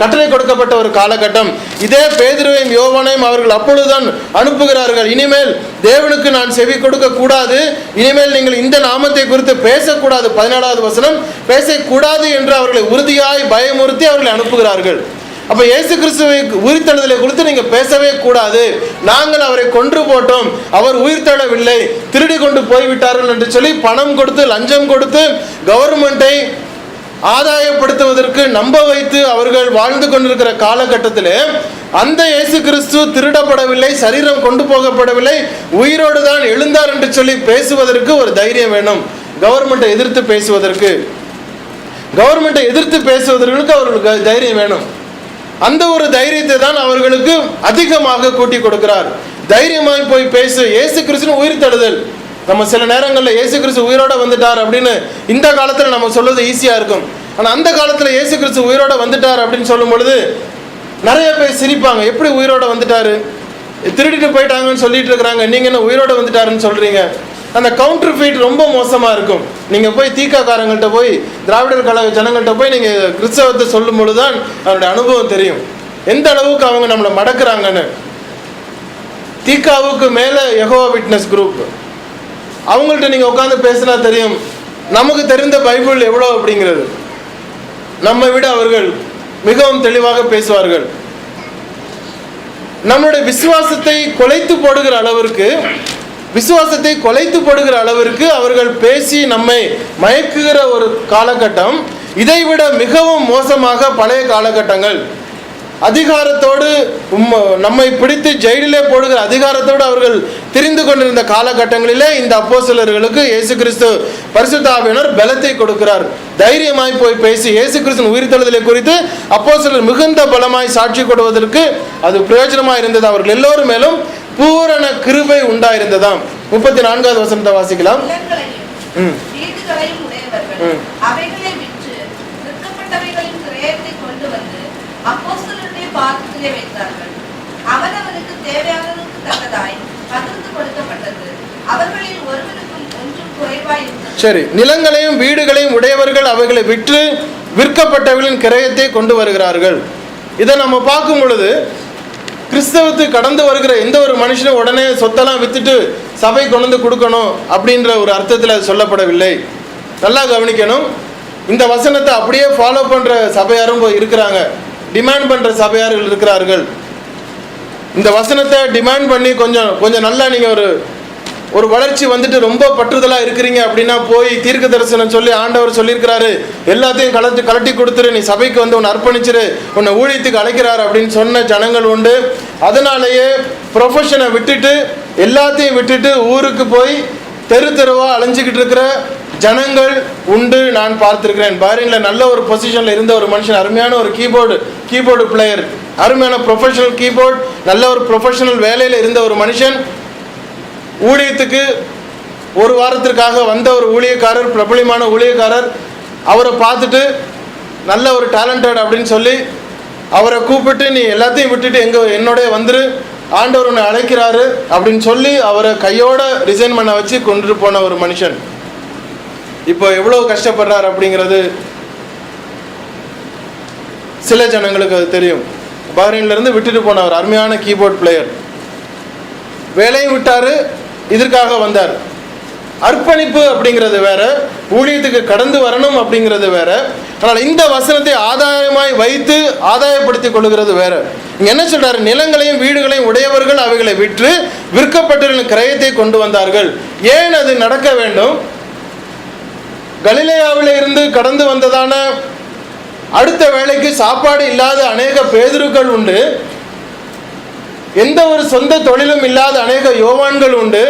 கட்டளை கொடுக்கப்பட்ட ஒரு காலகட்டம். இதே பேதுருவையும் யோவானையும் அவர்கள் அப்பொழுதுதான் அனுப்புகிறார்கள். இனிமேல் தேவனுக்கு நான் செவி கொடுக்க கூடாது, இனிமேல் நீங்கள் இந்த நாமத்தை குறித்து பேசக்கூடாது, 14வது வசனம், பேசக்கூடாது என்று அவர்களை உறுதியாய் பயமுறுத்தி அவர்களை அனுப்புகிறார்கள். அப்ப இயேசு கிறிஸ்துவை உயிர்த்தெழுதலை குறித்து நீங்க பேசவே கூடாது, நாங்கள் அவரை கொன்று போட்டோம், அவர் உயிர்த்தெழவில்லை, திருடி கொண்டு போய்விட்டார்கள் என்று சொல்லி பணம் கொடுத்து லஞ்சம் கொடுத்து கவர்மெண்டை ஆதாயப்படுத்துவதற்கு நம்ப வைத்து அவர்கள் வாழ்ந்து கொண்டிருக்கிற காலகட்டத்தில் அந்த இயேசு கிறிஸ்து திருடப்படவில்லை, சரீரம் கொண்டு போகப்படவில்லை, உயிரோடு தான் எழுந்தார் என்று சொல்லி பேசுவதற்கு ஒரு தைரியம் வேணும். கவர்மெண்டை எதிர்த்து பேசுவதற்கு அவர்களுக்கு தைரியம் வேணும். அந்த ஒரு தைரியத்தை தான் அவர்களுக்கு அதிகமாக கூட்டி கொடுக்கிறார். தைரியமாய் போய் பேசு, இயேசு கிறிஸ்து உயிர்த்தெழுதல். நம்ம சில நேரங்களில் இயேசு கிறிஸ்து உயிரோட வந்துட்டார் அப்படின்னு இந்த காலத்தில் நம்ம சொல்றது ஈஸியா இருக்கும். ஆனால் அந்த காலத்தில் இயேசு கிறிஸ்து உயிரோட வந்துட்டார் அப்படின்னு சொல்லும் பொழுது நிறைய பேர் சிரிப்பாங்க. எப்படி உயிரோட வந்துட்டாரு, திருடிட்டு போயிட்டாங்கன்னு சொல்லிட்டு இருக்கிறாங்க, நீங்க என்ன உயிரோட வந்துட்டாருன்னு சொல்றீங்க. அந்த கவுண்டர் ஃபீட் ரொம்ப மோசமாக இருக்கும். நீங்கள் போய் தீக்காக்காரங்கள்ட்ட போய் திராவிடர் கழக ஜனங்கள்கிட்ட போய் நீங்கள் கிறிஸ்தவத்தை சொல்லும் பொழுது தான் அவருடைய அனுபவம் தெரியும், எந்த அளவுக்கு அவங்க நம்மளை மடக்குறாங்கன்னு. தீக்காவுக்கு மேலே யெகோவா விட்னஸ் குரூப், அவங்கள்ட்ட நீங்கள் உட்காந்து பேசினா தெரியும் நமக்கு தெரிந்த பைபிள் எவ்வளோ அப்படிங்கிறது. நம்மை விட அவர்கள் மிகவும் தெளிவாக பேசுவார்கள். நம்மளுடைய விசுவாசத்தை குலைத்து போடுகிற அளவிற்கு அவர்கள் பேசி நம்மை மயக்குகிற ஒரு காலகட்டம். இதைவிட மிகவும் மோசமாக பழைய காலகட்டங்கள், அதிகாரத்தோடு நம்மை பிடித்து ஜெயிலிலே போடுகிற அதிகாரத்தோடு அவர்கள் திரிந்து கொண்டிருந்த காலகட்டங்களிலே இந்த அப்போஸ்தலர்களுக்கு இயேசு கிறிஸ்து பரிசுத்த ஆவியானவர் பலத்தை கொடுக்கிறார். தைரியமாய் போய் பேசி இயேசு கிறிஸ்துவின் உயிர்த்தெழுதலை குறித்து அப்போஸ்தலர் மிகுந்த பலமாய் சாட்சி கொடுவதற்கு அது பிரயோஜனமாக இருந்தது. அவர்கள் எல்லோரும் மேலும் பூரண கிருபை உண்டாயிருந்ததாம். 34வது வசனத்தை வாசிக்கலாம். சரி, நிலங்களையும் வீடுகளையும் உடையவர்கள் அவைகளை விற்று விற்கப்பட்டவர்களின் கிரயத்தை கொண்டு வருகிறார்கள். இதை நம்ம பார்க்கும் பொழுது கிறிஸ்தவத்துக்கு கடந்து வருகிற எந்த ஒரு மனுஷனும் உடனே சொத்தெல்லாம் வித்துட்டு சபை கொண்டு வந்து கொடுக்கணும் அப்படின்ற ஒரு அர்த்தத்தில் அது சொல்லப்படவில்லை. நல்லா கவனிக்கணும். இந்த வசனத்தை அப்படியே ஃபாலோ பண்ற சபையாரும் இருக்கிறாங்க, டிமாண்ட் பண்ற சபையார்கள் இருக்கிறார்கள். இந்த வசனத்தை டிமாண்ட் பண்ணி கொஞ்சம் நல்லா நீங்க ஒரு வளர்ச்சி வந்துட்டு ரொம்ப பற்றுதலா இருக்கிறீங்க அப்படின்னா போய் தீர்க்க தரிசனம் சொல்லி ஆண்டவர் சொல்லியிருக்கிறாரு, எல்லாத்தையும் கலட்டி கொடுத்துரு, நீ சபைக்கு வந்து உன்னை அர்ப்பணிச்சிரு, உன்னை ஊழியத்துக்கு அழைக்கிறாரு அப்படின்னு சொன்ன ஜனங்கள் உண்டு. அதனாலேயே ப்ரொஃபஷனை விட்டுட்டு எல்லாத்தையும் விட்டுட்டு ஊருக்கு போய் தெருவா அலைஞ்சிக்கிட்டு இருக்கிற ஜனங்கள் உண்டு, நான் பார்த்துருக்கிறேன். பாரின்ல நல்ல ஒரு பொசிஷன்ல இருந்த ஒரு மனுஷன், அருமையான ஒரு கீபோர்டு பிளேயர், அருமையான ப்ரொஃபஷனல் கீபோர்டு, நல்ல ஒரு ப்ரொஃபஷனல் வேலையில் இருந்த ஒரு மனுஷன், ஊழியத்துக்கு ஒரு வாரத்திற்காக வந்த ஒரு ஊழியக்காரர், பிரபலமான ஊழியக்காரர், அவரை பார்த்துட்டு நல்ல ஒரு டேலண்டட் அப்படின்னு சொல்லி அவரை கூப்பிட்டு நீ எல்லாத்தையும் விட்டுட்டு என்னோட வந்துரு, ஆண்டவர் உன்னை அழைக்கிறாரு அப்படின்னு சொல்லி அவரை கையோட ரிசைன் பண்ண வச்சு கொண்டுட்டு போன ஒரு மனுஷன் இப்போ எவ்வளவு கஷ்டப்படுறார் அப்படிங்கிறது சில ஜனங்களுக்கு அது தெரியும். பஹ்ரைன்ல இருந்து விட்டுட்டு போனவர், அருமையான கீபோர்ட் பிளேயர், வேலையும் விட்டாரு, இதற்காக வந்தார். அர்ப்பணிப்பு அப்படிங்கிறது வேற, ஊழியத்துக்கு கடந்து வரணும் அப்படிங்கிறது வேற. ஆனால் இந்த வசனத்தை ஆதாயமாய் வைத்து ஆதாயப்படுத்திக் கொள்கிறது வேற. இங்க என்ன சொல்றாரு? நிலங்களையும் வீடுகளையும் உடையவர்கள் அவைகளை விற்று விற்கப்பட்டவர்களின் கிரயத்தை கொண்டு வந்தார்கள். ஏன் அது நடக்க வேண்டும்? கலிலேயாவில் இருந்து கடந்து வந்ததான அடுத்த வேளைக்கு சாப்பாடு இல்லாத அநேக பேதுருக்கள் உண்டு, எந்த ஒரு சொந்த தொழிலும் இல்லாத அநேக யோவான்கள் உண்டு.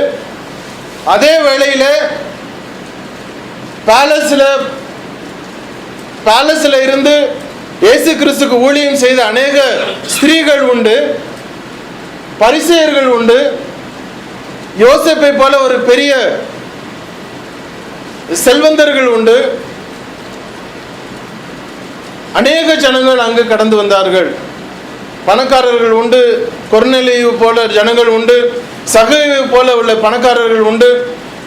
அதே வேளையில பேலஸ்ல இருந்து இயேசு கிறிஸ்துக்கு ஊழியம் செய்த அநேக ஸ்திரீகள் உண்டு, பரிசேயர்கள் உண்டு, யோசேப்பை போல ஒரு பெரிய செல்வந்தர்கள் உண்டு. அநேக ஜனங்கள் அங்கு கடந்து வந்தார்கள். பணக்காரர்கள் உண்டு, கொர்நேலியு போல ஜனங்கள் உண்டு, சகேயு போல உள்ள பணக்காரர்கள் உண்டு.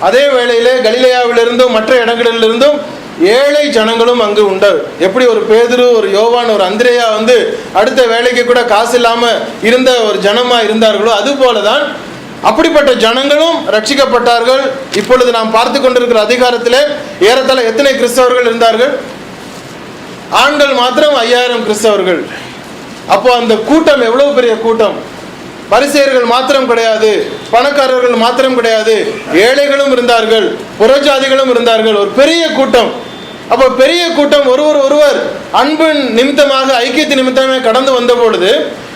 அதே வேளையிலே கலிலேயாவிலிருந்தும் மற்ற இடங்களிலிருந்தும் ஏழை ஜனங்களும் அங்கு உண்டு. எப்படி ஒரு பேதுரு, ஒரு யோவான், ஒரு அந்திரேயா அடுத்த வேலைக்கு கூட காசு இல்லாம இருந்த ஒரு ஜனமா இருந்தார்களோ அது போலதான் அப்படிப்பட்ட ஜனங்களும் ரட்சிக்கப்பட்டார்கள். இப்பொழுது நாம் பார்த்து கொண்டிருக்கிற அதிகாரத்திலே ஏறத்தாழ எத்தனை கிறிஸ்தவர்கள் இருந்தார்கள்? ஆண்கள் மாத்திரம் 5000 கிறிஸ்தவர்கள். அப்போ அந்த கூட்டம் எவ்வளவு பெரிய கூட்டம்! பரிசேயர்கள் மாத்திரம் கிடையாது, பணக்காரர்கள் மாத்திரம் கிடையாது, ஏழைகளும் இருந்தார்கள், புறஜாதிகளும் இருந்தார்கள். ஒரு பெரிய கூட்டம். அப்போ பெரிய கூட்டம் ஒருவர் அன்பு நிமித்தமாக, ஐக்கியத்தின் நிமித்தமே கடந்து வந்த பொழுது,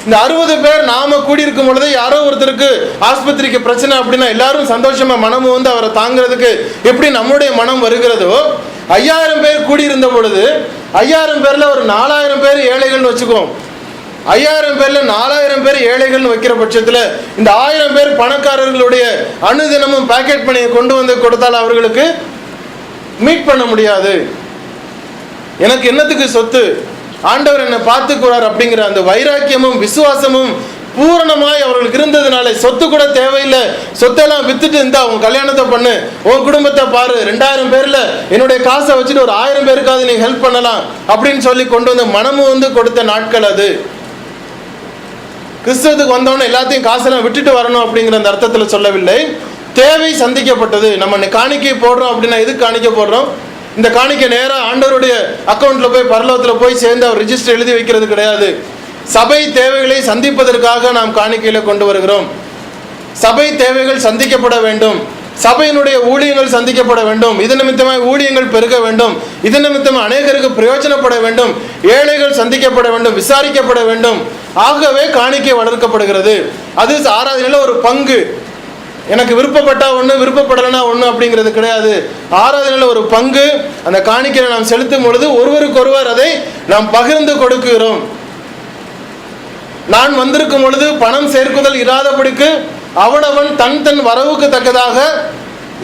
இந்த 60 பேர் நாம கூடியிருக்கும் பொழுது யாரோ ஒருத்தருக்கு ஆஸ்பத்திரிக்கு பிரச்சனை அப்படின்னா எல்லாரும் சந்தோஷமா மனமும் அவரை தாங்கிறதுக்கு எப்படி நம்முடைய மனம் வருகிறதோ, 5000 பேர் கூடியிருந்த பொழுது 5000 பேர்ல ஒரு 4000 பேர் ஏழைகள்னு வச்சுக்குவோம். 5000 பேர்ல 4000 பேர் ஏழைகள்னு வைக்கிற பட்சத்தில் இந்த 1000 பேர் பணக்காரர்களுடைய அனுதினமும் பாக்கெட் பண்ணியை கொண்டு வந்து கொடுத்தால் அவர்களுக்கு மீட் பண்ண முடியாது. எனக்கு என்னத்துக்கு சொத்து, ஆண்டவர் என்னை பார்த்துக்கிறார் அப்படிங்கிற அந்த வைராக்கியமும் விசுவாசமும் பூரணமாய் அவர்களுக்கு இருந்ததுனால சொத்து கூட தேவையில்லை. சொத்தெல்லாம் வித்துட்டு இருந்தா உன் கல்யாணத்தை பண்ணு, உன் குடும்பத்தை பாரு, 2000 பேர்ல என்னுடைய காசை வச்சுட்டு ஒரு 1000 பேருக்காவது நீ ஹெல்ப் பண்ணலாம் அப்படின்னு சொல்லி கொண்டு வந்து மனமும் கொடுத்த நாட்கள் அது. கிறிஸ்தவத்துக்கு வந்தவொடனே எல்லாத்தையும் காசெல்லாம் விட்டுட்டு வரணும் அப்படிங்கிற அந்த அர்த்தத்தில் சொல்லவில்லை. தேவை சந்திக்கப்பட்டது. நம்ம காணிக்கை போடுறோம் அப்படின்னா எதுக்கு காணிக்கை போடுறோம்? இந்த காணிக்கை நேராக ஆண்டவருடைய அக்கௌண்ட்ல போய் பரலோகத்தில் போய் சேர்ந்து அவர் ரிஜிஸ்டர் எழுதி வைக்கிறது கிடையாது. சபை தேவைகளை சந்திப்பதற்காக நாம் காணிக்கையில கொண்டு வருகிறோம். சபை தேவைகள் சந்திக்கப்பட வேண்டும், சபையினுடைய ஊழியங்கள் சந்திக்கப்பட வேண்டும், இது நிமித்தமாக ஊழியங்கள் பெருக வேண்டும், இது நிமித்தமாக அநேகருக்கு பிரயோஜனப்பட வேண்டும், ஏழைகள் சந்திக்கப்பட வேண்டும், விசாரிக்கப்பட வேண்டும். ஆகவே காணிக்கை வளர்க்கப்படுகிறது. அது ஆராதனையில ஒரு பங்கு. எனக்கு விருப்பப்பட்டா ஒன்று, விருப்பப்படலைன்னா ஒன்று அப்படிங்கிறது கிடையாது. ஆராதனையில் ஒரு பங்கு. அந்த காணிக்கையை நாம் செலுத்தும் பொழுது ஒருவருக்கொருவர் அதை நாம் பகிர்ந்து கொடுக்கிறோம். நான் வந்திருக்கும் பொழுது பணம் சேர்க்குதல் இராதபடிக்கு அவனவன் தன் வரவுக்கு தக்கதாக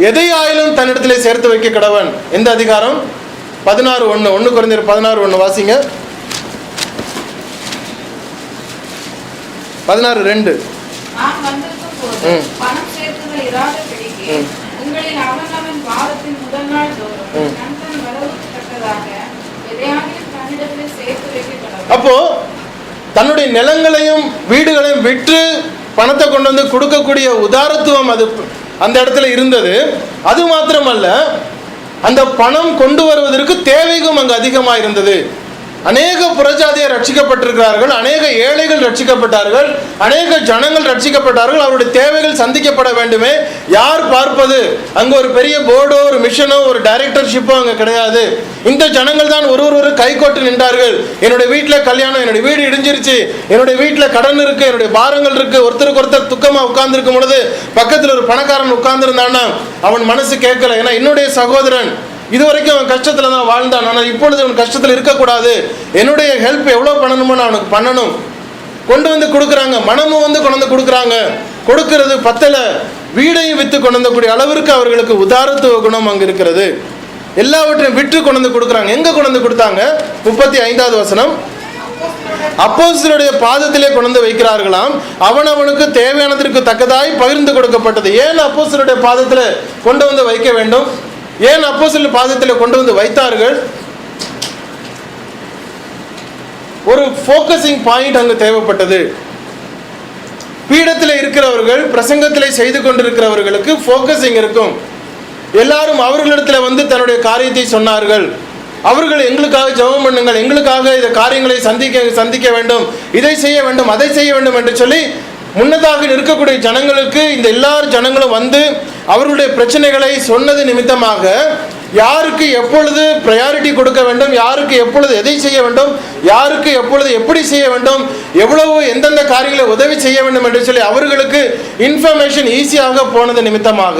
எதையாயிலும் தன்னிடத்திலே சேர்த்து வைக்க கடவன். எந்த அதிகாரம்? 16:1. 1 கொரிந்தியர் 16:1 வாசிங்க. 16:2. அப்போ தன்னுடைய நிலங்களையும் வீடுகளையும் விற்று பணத்தை கொண்டு வந்து கொடுக்கக்கூடிய உதாரத்துவம் அது அந்த இடத்துல இருந்தது. அது மாத்திரமல்ல, அந்த பணம் கொண்டு வருவதற்கு தேவையும் அங்கு அதிகமாக இருந்தது. அநேக புறஜாதியர் ரட்சிக்கப்பட்டிருக்கிறார்கள், அநேக ஏழைகள் ரட்சிக்கப்பட்டார்கள், அநேக ஜனங்கள் ரட்சிக்கப்பட்டார்கள். அவருடைய தேவைகள் சந்திக்கப்பட வேண்டுமே. யார் பார்ப்பது? அங்கு ஒரு பெரிய போர்டோ, ஒரு மிஷனோ, ஒரு டைரக்டர்ஷிப்போ அங்கே கிடையாது. இந்த ஜனங்கள் தான் ஒரு கை கோட்டு நின்றார்கள். என்னுடைய வீட்டில் கல்யாணம், என்னுடைய வீடு இடிஞ்சிருச்சு, என்னுடைய வீட்டில் கடன் இருக்கு, என்னுடைய பாரங்கள் இருக்கு. ஒருத்தருக்கு ஒருத்தர் துக்கமாக உட்கார்ந்துருக்கும் பொழுது பக்கத்தில் ஒரு பணக்காரன் உட்கார்ந்துருந்தான்னா அவன் மனசு கேட்கல. ஏன்னா என்னுடைய சகோதரன் இதுவரைக்கும் அவன் கஷ்டத்தில் தான் வாழ்ந்தான், ஆனால் இப்பொழுது அவன் கஷ்டத்தில் இருக்கக்கூடாது, என்னுடைய ஹெல்ப் எவ்வளோ பண்ணணுமோ நான் அவனுக்கு பண்ணணும். கொண்டு வந்து கொடுக்குறாங்க, மனமும் கொண்டு வந்து கொடுக்குறாங்க. கொடுக்கறது பத்தலை, வீடையும் விற்று கொண்டு வந்தக்கூடிய அளவிற்கு அவர்களுக்கு உதாரத்துவ குணம் அங்கே இருக்கிறது. எல்லாவற்றையும் விற்று கொண்டு வந்து கொடுக்குறாங்க. எங்கே கொண்டு வந்து கொடுத்தாங்க? 35வது வசனம். அப்போஸ்தலருடைய பாதத்திலே கொண்டு வந்து வைக்கிறார்களாம். அவனவனுக்கு தேவையானதற்கு தக்கதாய் பகிர்ந்து கொடுக்கப்பட்டது. ஏன் அப்போஸ்தலருடைய பாதத்தில் கொண்டு வந்து வைக்க வேண்டும்? ஏன் அப்போஸ்தலர் பாதத்தில் கொண்டு வந்து வைத்தார்கள்? ஒரு ஃபோக்கஸிங் பாயிண்ட் அங்கு தேவைப்பட்டது. பீடத்தில் இருக்கிறவர்கள், பிரசங்கத்தில் செய்து கொண்டிருக்கிறவர்களுக்கு ஃபோக்கஸிங் இருக்கும். எல்லாரும் அவர்களிடத்தில் வந்து தன்னுடைய காரியத்தை சொன்னார்கள். அவர்கள் எங்களுக்காக ஜெபம் பண்ணுங்கள், எங்களுக்காக இந்த காரியங்களை சந்திக்க வேண்டும், இதை செய்ய வேண்டும், அதை செய்ய வேண்டும் என்று சொல்லி முன்னதாக இருக்கக்கூடிய ஜனங்களுக்கு இந்த எல்லா ஜனங்களும் வந்து அவர்களுடைய பிரச்சனைகளை சொன்னது நிமித்தமாக யாருக்கு எப்பொழுது ப்ரையாரிட்டி கொடுக்க வேண்டும், யாருக்கு எப்பொழுது எதை செய்ய வேண்டும், யாருக்கு எப்பொழுது எப்படி செய்ய வேண்டும், எவ்வளவு எந்தெந்த காரியங்களை உதவி செய்ய வேண்டும் என்று சொல்லி அவர்களுக்கு இன்ஃபர்மேஷன் ஈஸியாக போனது நிமித்தமாக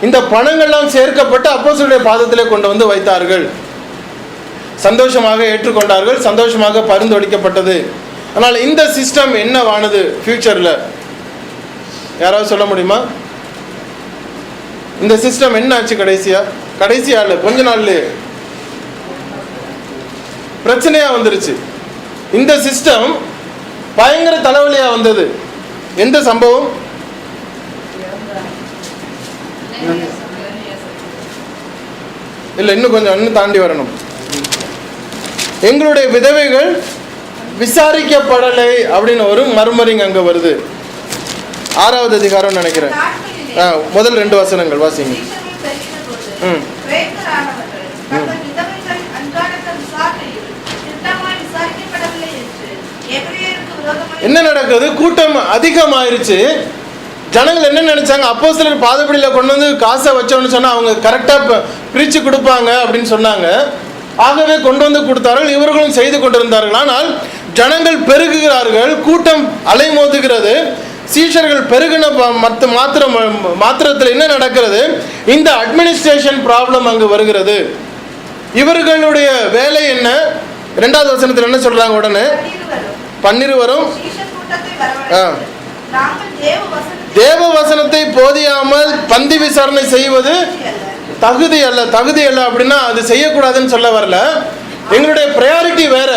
இந்த பணங்கள்லாம் சேர்க்கப்பட்டு அப்போஸ்தலருடைய பாதத்திலே கொண்டு வந்து வைத்தார்கள். சந்தோஷமாக ஏற்றுக்கொண்டார்கள், சந்தோஷமாக பரிந்துரைக்கப்பட்டது. ஆனால் இந்த சிஸ்டம் என்னவானது ஃபியூச்சரில்? யாராவது சொல்ல முடியுமா? இந்த சிஸ்டம் என்ன ஆச்சு? கடைசியா இல்லை, கொஞ்ச நாள்லயே பிரச்சனையா வந்துருச்சு. இந்த சிஸ்டம் பயங்கர தலைவலியா வந்தது. எந்த சம்பவம்? இல்ல, இன்னும் தாண்டி வரணும். எங்களுடைய விதவைகள் விசாரிக்கப்படலை அப்படின்னு ஒரு மர்மரிங் அங்க வருது. 6வது அதிகாரம் நினைக்கிறேன். முதல் 2 வசனங்கள் வாசிங்க. என்ன நடக்குது? கூட்டம் அதிகமாயிருச்சு. ஜனங்கள் என்ன நினைச்சாங்க? அப்போஸ்தலர் பாதபடியில கொண்டு வந்து காசை வச்சோன்னு சொன்னா அவங்க கரெக்டா பிரிச்சு கொடுப்பாங்க அப்படின்னு சொன்னாங்க. ஆகவே கொண்டு வந்து கொடுத்தார்கள், இவர்களும் செய்து கொண்டிருந்தார்கள். ஆனால் ஜனங்கள் பெருகுகிறார்கள், கூட்டம் அலைமோதுகிறது. சீஷர்கள் பெருகின மாத்திரத்தில் என்ன நடக்கிறது? இந்த அட்மினிஸ்ட்ரேஷன் ப்ராப்ளம் அங்கு வருகிறது. இவர்களுடைய வேலை என்ன? 2வது வசனத்தில் என்ன சொல்றாங்க? உடனே 12 வரும். தேவ வசனத்தை போதியாமல் பந்தி விசாரணை செய்வது தகுதி அல்ல அப்படின்னா அது செய்யக்கூடாதுன்னு சொல்ல வரல. எங்களுடைய ப்ரையாரிட்டி வேற.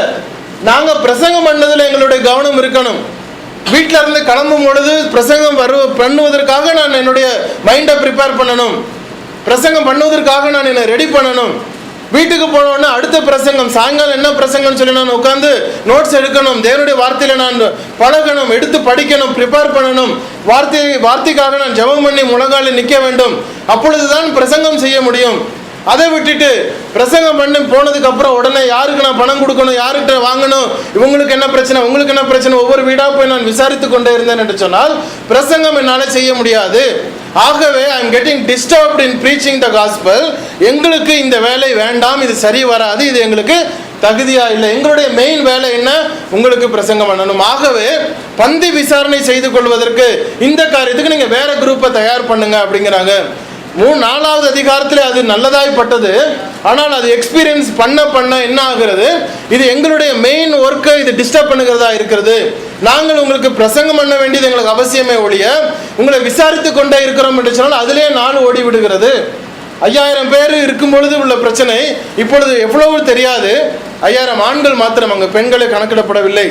நாங்க பிரசங்கம் பண்ணதுல எங்களுடைய கவனம் இருக்கணும். வீட்டில இருந்து கிளம்பும் பொழுது பிரசங்கம் பண்ணுவதற்காக நான் என்னுடைய மைண்டை ப்ரிப்பேர் பண்ணணும். பிரசங்கம் பண்ணுவதற்காக நான் என்னை ரெடி பண்ணணும். வீட்டுக்கு போனோன்னா அடுத்த பிரசங்கம், சாயங்காலம் என்ன பிரசங்கம்னு சொல்லி நான் உட்காந்து நோட்ஸ் எடுக்கணும். தேவனுடைய வார்த்தையில நான் பழகணும், எடுத்து படிக்கணும், ப்ரிப்பேர் பண்ணணும். வார்த்தைக்காக நான் ஜெபம் பண்ணி முழங்காலில் நிற்க வேண்டும். அப்பொழுதுதான் பிரசங்கம் செய்ய முடியும். அதை விட்டுட்டு பிரசங்கம் பண்ணி போனதுக்கு அப்புறம் உடனே யாருக்கு நான் பணம் கொடுக்கணும், யாருக்கிட்ட வாங்கணும், இவங்களுக்கு என்ன பிரச்சனை, உங்களுக்கு என்ன பிரச்சனை, ஒவ்வொரு வீடாக போய் நான் விசாரித்து கொண்டே இருந்தேன் என்று சொன்னால் பிரசங்கம் என்னால் செய்ய முடியாது. ஆகவே I am getting disturbed in preaching the gospel. எங்களுக்கு இந்த வேலை வேண்டாம், இது சரி வராது, இது எங்களுக்கு தகுதியா இல்லை. எங்களுடைய மெயின் வேலை என்ன? உங்களுக்கு பிரசங்கம் பண்ணணும். ஆகவே பந்தி விசாரணை செய்து கொள்வதற்கு இந்த காரியத்துக்கு நீங்க வேற குரூப்பை தயார் பண்ணுங்க அப்படிங்கிறாங்க. 4வது அதிகாரத்தில் அது நல்லதாய்ப்பட்டது. ஆனால் அது எக்ஸ்பீரியன்ஸ் பண்ண என்ன ஆகிறது? இது எங்களுடைய மெயின் ஒர்க்கை இது டிஸ்டர்ப் பண்ணுகிறதா இருக்கிறது. நாங்கள் உங்களுக்கு பிரசங்கம் பண்ண வேண்டியது எங்களுக்கு அவசியமே ஒழிய உங்களை விசாரித்து கொண்டே இருக்கிறோம் என்று சொன்னால் அதிலே நாள் ஓடி விடுகிறது. 5000 பேர் இருக்கும் பொழுது உள்ள பிரச்சனை இப்பொழுது எவ்வளவு தெரியாது. 5000 ஆண்கள் மாத்திரம், அங்கு பெண்களை கணக்கிடப்படவில்லை.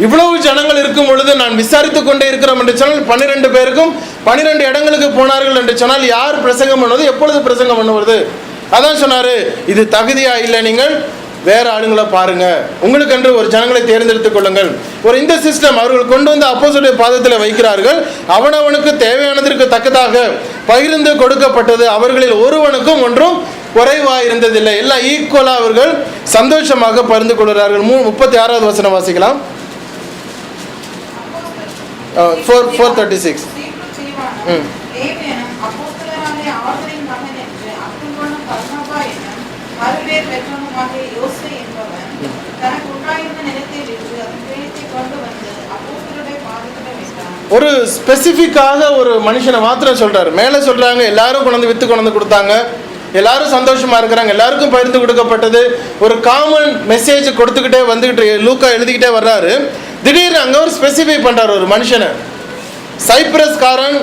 இவ்வளவு ஜனங்கள் இருக்கும் பொழுது நான் விசாரித்து கொண்டே இருக்கிறோம் என்று சொன்னால் 12 பேருக்கும் 12 இடங்களுக்கு போனார்கள் என்று சொன்னால் யார் பிரசங்கம் பண்ணுவது, எப்பொழுது பிரசங்கம் பண்ணுவது? அதான் சொன்னாரு, இது தகுதியா இல்லை, நீங்கள் வேற ஆளுங்களை பாருங்க, உங்களுக்கு என்று ஒரு ஜனங்களை தேர்ந்தெடுத்துக் கொள்ளுங்கள். ஒரு இந்த சிஸ்டம் அவர்கள் கொண்டு வந்து அப்போஸ்தலருடைய பாதத்தில் வைக்கிறார்கள். அவனவனுக்கு தேவையானதற்கு தக்கதாக பகிர்ந்து கொடுக்கப்பட்டது. அவர்களில் ஒருவனுக்கும் ஒன்றும் குறைவாயிருந்ததில்லை. எல்லாம் ஈக்குவலா அவர்கள் சந்தோஷமாக பகிர்ந்து கொள்கிறார்கள். 36வது வசனம் வாசிக்கலாம். 4:36. ஒரு ஸ்பெசிஃபிக்காக ஒரு மனுஷனை மாத்திரம் சொல்றாரு. மேலே சொல்றாங்க எல்லாரும் கொண்டு வித்து கொண்டு கொடுத்தாங்க, எல்லாரும் சந்தோஷமா இருக்கிறாங்க, எல்லாருக்கும் பகிர்ந்து கொடுக்கப்பட்டது. ஒரு காமன் மெசேஜ் கொடுத்துக்கிட்டே வந்துகிட்டு லூக்கா எழுதிக்கிட்டே வர்றாரு. திடீர்னு அங்கே ஒரு ஸ்பெசிஃபை பண்ணுறார் ஒரு மனுஷனை. சைப்ரஸ்காரன்,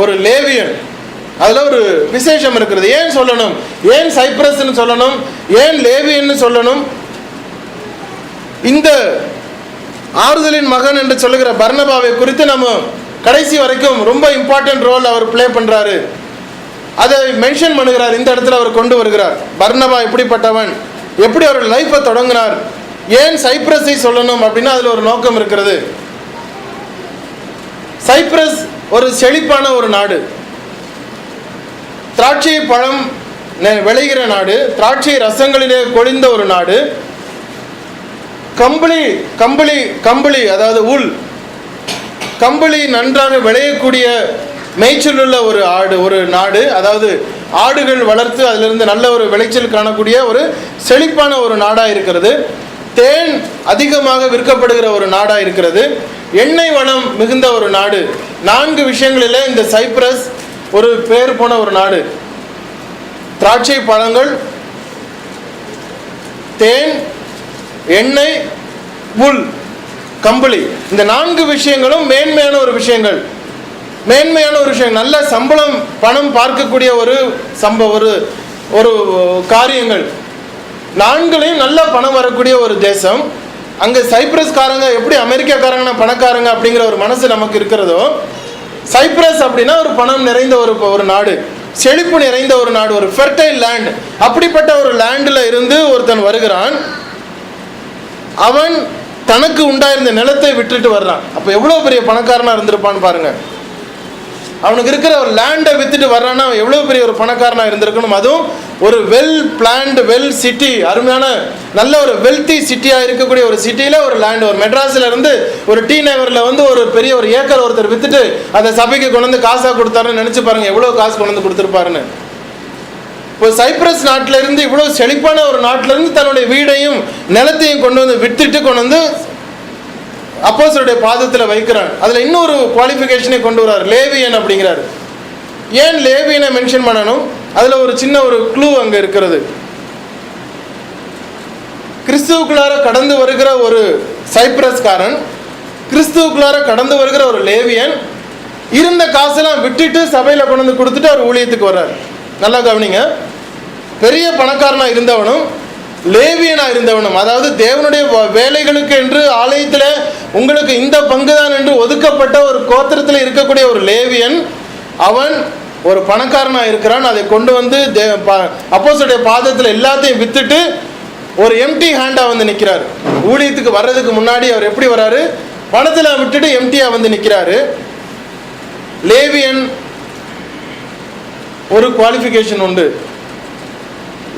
ஒரு லேவியன். அதில் ஒரு விசேஷம் இருக்கிறது. ஏன் சொல்லணும்? ஏன் சைப்ரஸ்ன்னு சொல்லணும்? ஏன் லேவியன்னு சொல்லணும்? இந்த ஆறுதலின் மகன் என்று சொல்லுகிற பர்னபாவை குறித்து நம்ம கடைசி வரைக்கும் ரொம்ப இம்பார்ட்டன்ட் ரோல் அவர் பிளே பண்ணுறாரு. அதை மென்ஷன் பண்ணுகிறார். இந்த இடத்துல அவர் கொண்டு வருகிறார். பர்னபா எப்படிப்பட்டவன், எப்படி அவர் லைஃப்பை தொடங்கினார், ஏன் சைப்ரஸை சொல்லணும் அப்படின்னா அதில் ஒரு நோக்கம் இருக்கிறது. சைப்ரஸ் ஒரு செழிப்பான ஒரு நாடு, திராட்சை பழம் விளைகிற நாடு, திராட்சை ரசங்களிலே கொழிந்த ஒரு நாடு, கம்பளி அதாவது உள் கம்பளி நன்றாக விளையக்கூடிய மேய்ச்சல் உள்ள ஒரு நாடு. அதாவது ஆடுகள் வளர்த்து அதிலிருந்து நல்ல ஒரு விளைச்சல் காணக்கூடிய ஒரு செழிப்பான ஒரு நாடாக இருக்கிறது. தேன் அதிகமாக விற்கப்படுகிற ஒரு நாடாக இருக்கிறது. எண்ணெய் வளம் மிகுந்த ஒரு நாடு. 4 விஷயங்களில் இந்த சைப்ரஸ் ஒரு பேர் போன ஒரு நாடு. திராட்சை பழங்கள், தேன், எண்ணெய், உல், கம்பளி, இந்த 4 விஷயங்களும் மேன்மையான ஒரு விஷயங்கள். நல்ல சம்பளம் பணம் பார்க்கக்கூடிய ஒரு காரியங்கள். 4லையும் நல்ல பணம் வரக்கூடிய ஒரு தேசம். அங்கே சைப்ரஸ்காரங்க எப்படி அமெரிக்காக்காரங்க பணக்காரங்க அப்படிங்கிற ஒரு மனசு நமக்கு இருக்கிறதோ, சைப்ரஸ் அப்படின்னா ஒரு பணம் நிறைந்த ஒரு நாடு, செழிப்பு நிறைந்த ஒரு நாடு, ஒரு ஃபெர்டைல் லேண்ட். அப்படிப்பட்ட ஒரு லேண்டில் இருந்து ஒருத்தன் வருகிறான். அவன் தனக்கு உண்டாயிருந்த நிலத்தை விட்டுட்டு வர்றான். அப்போ எவ்வளோ பெரிய பணக்காரனாக இருந்திருப்பான்னு பாருங்க. அவனுக்கு இருக்கிற ஒரு லேண்டை வித்துட்டு வர்றான்னா அவன் எவ்வளோ பெரிய ஒரு பணக்காரனாக இருந்திருக்கணும். அதுவும் ஒரு வெல் பிளான்டு வெல் சிட்டி, அருமையான நல்ல ஒரு வெல்த்தி சிட்டியாக இருக்கக்கூடிய ஒரு சிட்டியில் ஒரு லேண்டு, ஒரு மெட்ராஸில் இருந்து ஒரு டி நகரில் வந்து ஒரு பெரிய ஒரு ஏக்கர் ஒருத்தர் வித்துட்டு அதை சபைக்கு கொண்டு வந்து காசாக கொடுத்தாருன்னு நினச்சி பாருங்கள் எவ்வளோ காசு கொண்டு வந்து கொடுத்துருப்பாருன்னு. இப்போ சைப்ரஸ் நாட்டில் இருந்து இவ்வளோ செழிப்பான ஒரு நாட்டிலேருந்து தன்னுடைய வீடையும் நிலத்தையும் கொண்டு வந்து வித்துட்டு கொண்டு வந்து அப்போஸ்தலருடைய பாதத்தில் வைக்கிறான். அதில் இன்னொரு குவாலிஃபிகேஷனை கொண்டு வர்றார், லேவியன் அப்படிங்கிறார். ஏன் லேவியனை மென்ஷன் பண்ணணும்? அதில் ஒரு சின்ன ஒரு க்ளூ அங்கே இருக்கிறது. கிறிஸ்துவுக்குள்ளார கடந்து வருகிற ஒரு சைப்ரஸ்காரன், கிறிஸ்துவுக்குள்ளார கடந்து வருகிற ஒரு லேவியன் இருந்த காசெல்லாம் விட்டுட்டு சபையில் கொண்டு வந்து கொடுத்துட்டு அவர் ஊழியத்துக்கு வர்றார். நல்லா கவனிங்க. பெரிய பணக்காரனாக இருந்தவனும் லேவியனாக இருந்தவனும், அதாவது தேவனுடைய வேலைகளுக்கு என்று ஆலயத்தில் உங்களுக்கு இந்த பங்கு தான் என்று ஒதுக்கப்பட்ட ஒரு கோத்திரத்தில் இருக்கக்கூடிய ஒரு லேவியன், அவன் ஒரு பணக்காரனாக இருக்கிறான். அதை கொண்டு வந்து அப்போஸ்தலருடைய பாதத்தில் எல்லாத்தையும் வித்துட்டு ஒரு எம்டி ஹேண்டாக வந்து நிற்கிறார். ஊழியத்துக்கு வர்றதுக்கு முன்னாடி அவர் எப்படி வர்றாரு? பணத்தில் விட்டுட்டு எம்டியாக வந்து நிற்கிறாரு. லேவியன் ஒரு குவாலிஃபிகேஷன் உண்டு.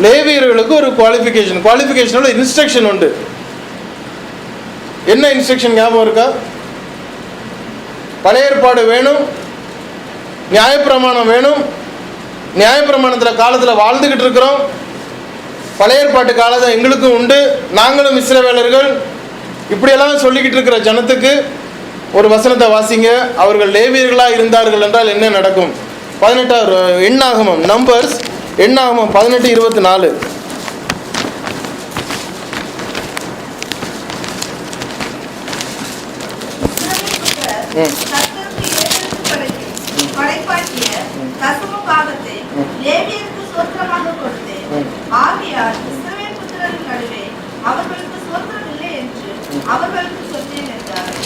லேவியர்களுக்கு ஒரு குவாலிஃபிகேஷனோட இன்ஸ்ட்ரக்ஷன் உண்டு. என்ன இன்ஸ்ட்ரக்ஷன் ஞாபகம் இருக்கா? பழைய ஏற்பாடு வேணும், நியாயப்பிரமாணம் வேணும். நியாயப்பிரமாணத்தில் காலத்தில் வாழ்ந்துக்கிட்டு இருக்கிறோம். பழைய ஏற்பாட்டு காலத்தில் எங்களுக்கும் உண்டு, நாங்களும் இஸ்ரவேலர்கள். இப்படியெல்லாம் சொல்லிக்கிட்டு இருக்கிற ஜனத்துக்கு ஒரு வசனத்தை வாசிங்க. அவர்கள் லேவியர்களாக இருந்தார்கள் என்றால் என்ன நடக்கும்? 18 எண்ணாகமம், நம்பர்ஸ் எண்ணாகமம் 18:24.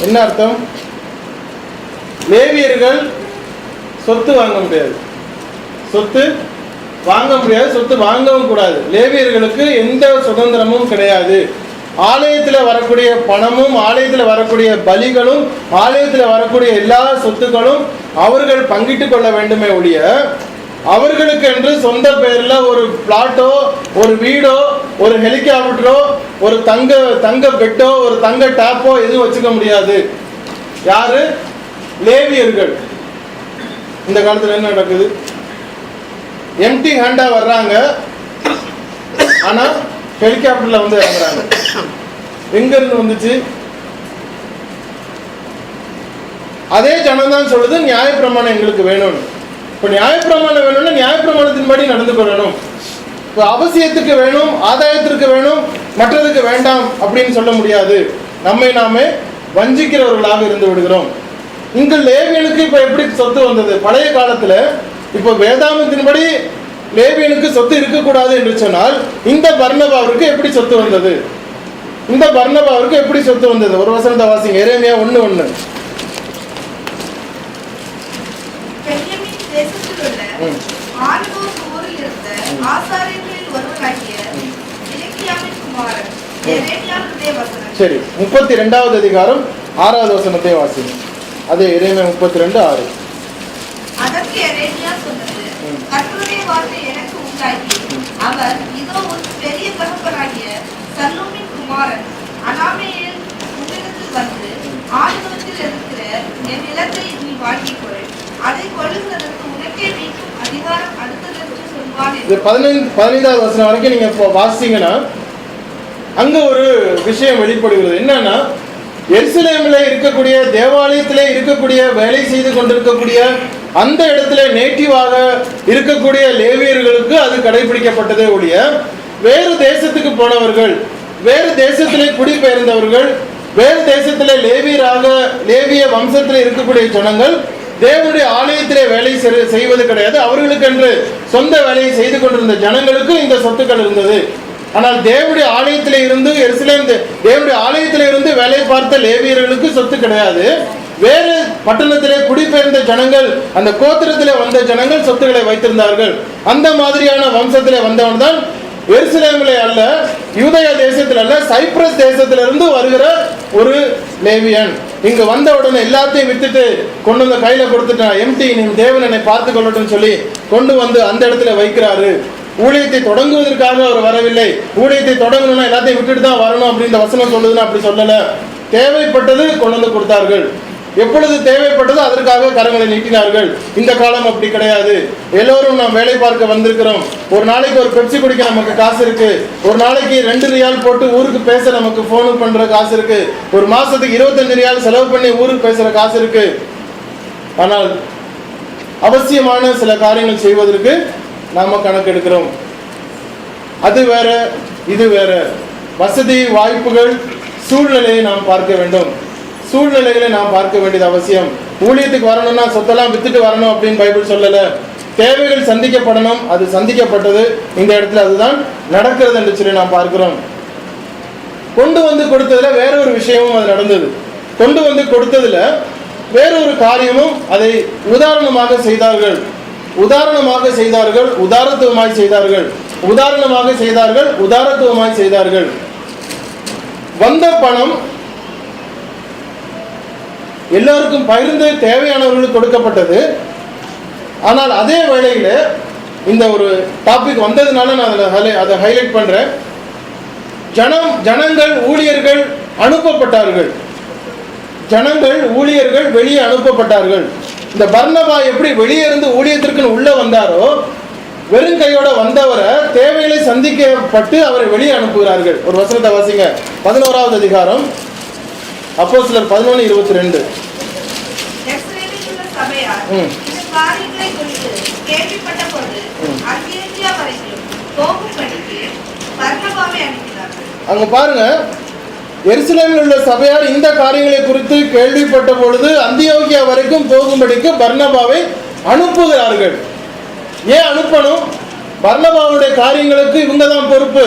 என்ன அர்த்தம்? லேவியர்கள் சொத்து வாங்க முடியாது, சொத்து வாங்க முடியாது, சொத்து வாங்கவும் கூடாது. லேவியர்களுக்கு எந்த சுதந்திரமும் கிடையாது. ஆலயத்தில் வரக்கூடிய பணமும், ஆலயத்தில் வரக்கூடிய பலிகளும், ஆலயத்தில் வரக்கூடிய எல்லா சொத்துக்களும் அவர்கள் பங்கிட்டு கொள்ள வேண்டுமே ஒழிய அவர்களுக்கு என்று சொந்த பெயரில் ஒரு பிளாட்டோ, ஒரு வீடோ, ஒரு ஹெலிகாப்டரோ, ஒரு தங்க பெட்டோ, ஒரு தங்க டேப்போ எதுவும் வச்சுக்க முடியாது. யாரு? லேவியர்கள். இந்த காலத்தில் என்ன நடக்குது? எம்டி ஹேண்டா வர்றாங்க, ஆனா ஹெலிகாப்டர்ல வந்து இறங்குறாங்க. எங்க இருந்து வந்துச்சு? அதே ஜனம் தான் சொல்லுது நியாயப்பிரமாணம் எங்களுக்கு வேணும்னு. இப்போ நியாயப்பிரமாணம் வேணும்னா நியாயப்பிரமாணத்தின்படி நடந்து கொள்ளணும். இப்போ அவசியத்துக்கு வேணும், ஆதாயத்திற்கு வேணும், மற்றதுக்கு வேண்டாம் அப்படின்னு சொல்ல முடியாது. நம்மை நாமே வஞ்சிக்கிறவர்களாக இருந்து விடுகிறோம். இங்கு லேவியனுக்கு இப்போ எப்படி சொத்து வந்தது? பழைய காலத்தில் இப்போ வேதாமத்தின்படி லேவியனுக்கு சொத்து இருக்கக்கூடாது என்று சொன்னால் இந்த பர்னபாவிற்கு எப்படி சொத்து வந்தது? இந்த பர்னபாவிற்கு எப்படி சொத்து வந்தது? ஒரு வசனத்தை வாசிங்க. எரேமியா 1:1. சரி, 32வது அதிகாரம் 6வது வசனத்தை வாசிங்க. அது எரேமியா 32:6. அதற்கு எரேமியா சொன்னது, கர்த்தருடைய வார்த்தை எனக்கு உண்டாகி, அவர் இதோ ஒரு பெரிய தகப்பனாகிய சல்லூமின் குமாரன் அனாமேயேல் உன்னிடத்தில் வந்து, ஆடுகளத்தில் இருக்கிற என் நிலத்தை நீ வாங்கிக் கொள், அதை கொள்ளுகிறதற்கு உனக்கே மீட்கும் அதிகாரம் அடுத்ததற்கு சொல்வான். 15வது வசனம் வரைக்கும் நீங்க வாசிங்கன்னா அங்க ஒரு விஷயம் வெளிப்படுகிறது. என்னன்னா, எருசலேமில் இருக்கக்கூடிய தேவாலயத்திலே இருக்கக்கூடிய வேலை செய்து கொண்டிருக்கக்கூடிய அந்த இடத்துல நேட்டிவாக இருக்கக்கூடிய லேவியர்களுக்கு அது கடைபிடிக்கப்பட்டதே ஒழிய வேறு தேசத்துக்கு போனவர்கள், வேறு தேசத்திலே குடிபெயர்ந்தவர்கள், வேறு தேசத்திலே லேவிய வம்சத்தில் இருக்கக்கூடிய ஜனங்கள் தேவனுடைய ஆலயத்திலே வேலை செய்வது கிடையாது. அவர்களுக்கு என்று சொந்த வேலையை செய்து கொண்டிருந்த ஜனங்களுக்கு இந்த சொத்துக்கள் இருந்தது. ஆனால் தேவனுடைய ஆலயத்திலே இருந்து எருசலேம் தேவனுடைய ஆலயத்திலே இருந்து வேலை பார்த்த லேவியர்களுக்கு சொத்து கிடையாது. வேறு பட்டணத்திலே குடிபெயர்ந்த ஜனங்கள், அந்த கோத்திரத்திலே வந்த ஜனங்கள் சொத்துக்களை வைத்திருந்தார்கள். அந்த மாதிரியான வம்சத்திலே வந்தவன் தான் எருசலேமிலே அல்ல, யூதயா தேசத்தில் அல்ல, சைப்ரஸ் தேசத்திலிருந்து வருகிற ஒரு லேவியன். இங்கு வந்த உடனே எல்லாத்தையும் வித்துட்டு கொண்டு வந்து கையில கொடுத்துட்டான். எம்டி, நீ தேவன் என்னை பார்த்து கொள்ளட்டும் சொல்லி கொண்டு வந்து அந்த இடத்துல வைக்கிறாரு. ஊழியத்தை தொடங்குவதற்காக அவர் வரவில்லை. ஊழியத்தை தொடங்கணும்னா எல்லாத்தையும் விட்டுட்டு தான் வரணும் அப்படின்ற வசனம் சொல்லுதுன்னு அப்படி சொல்லல. தேவைப்பட்டது கொண்டு வந்து கொடுத்தார்கள். எப்பொழுது தேவைப்பட்டதோ அதற்காக கரங்களை நீட்டினார்கள். இந்த காலம் அப்படி கிடையாது. எல்லோரும் நாம் வேலை பார்க்க வந்திருக்கிறோம். ஒரு நாளைக்கு ஒரு பெப்சி குடிக்க நமக்கு காசு இருக்கு. ஒரு நாளைக்கு 2 ரியால் போட்டு ஊருக்கு பேச நமக்கு போன் பண்ற காசு இருக்கு. ஒரு மாசத்துக்கு 25 ரியால் செலவு பண்ணி ஊருக்கு பேசுற காசு இருக்கு. ஆனால் அவசியமான சில காரியங்கள் செய்வதற்கு நாம கணக்கு எடுக்கிறோம். அது வேற, இது வேற. வசதி, வாய்ப்புகள், சூழ்நிலையை நாம் பார்க்க வேண்டும். சூழ்நிலைகளை நாம் பார்க்க வேண்டியது அவசியம். ஊழியத்துக்கு வரணும்னா சொத்தெல்லாம் வித்துட்டு வரணும் அப்படின்னு பைபிள் சொல்லல. தேவைகள் சந்திக்கப்படணும், அது சந்திக்கப்பட்டது. இந்த இடத்துல அதுதான் நடக்கிறது என்று சொல்லி நாம் பார்க்கிறோம். கொண்டு வந்து கொடுத்ததுல வேற ஒரு விஷயமும் அது நடந்தது. கொண்டு வந்து கொடுத்ததுல வேறொரு காரியமும் அதை உதாரணமாக செய்தார்கள். உதாரணமாக செய்தார்கள், உதாரத்துவமாய் செய்தார்கள். உதாரணமாக செய்தார்கள், உதாரத்துவமாய் செய்தார்கள். வந்த பணம் எல்லாருக்கும் பகிர்ந்து தேவையானவர்களுக்கு கொடுக்கப்பட்டது. ஆனால் அதே வேளையில் இந்த ஒரு டாபிக் வந்ததுனால நான் அதை ஹைலைட் பண்றேன். ஜனங்கள், ஊழியர்கள் அனுப்பப்பட்டார்கள். ஜனங்கள், ஊழியர்கள் வெளியே அனுப்பப்பட்டார்கள். இந்த பர்னபா எப்படி வெளியே இருந்து ஊழியத்திற்கு உள்ள வந்தாரோ, வெறும் கையோட வந்தவரை தேவைகளை சந்திக்கப்பட்டு அவரை வெளியே அனுப்புகிறார்கள். ஒரு வசனத்தை வாசிங்க. 11வது அதிகாரம், அப்போஸ்தலர் 11:22. அங்க பாருங்க, எருசலேமில் உள்ள சபையார் இந்த காரியங்களை குறித்து கேள்விப்பட்ட பொழுது அந்தியோகியா வரைக்கும் போகும்படிக்கு பர்னபாவை அனுப்புகிறார்கள். ஏன் அனுப்பணும்? பர்னபாவுடைய காரியங்களுக்கு இவங்க தான் பொறுப்பு.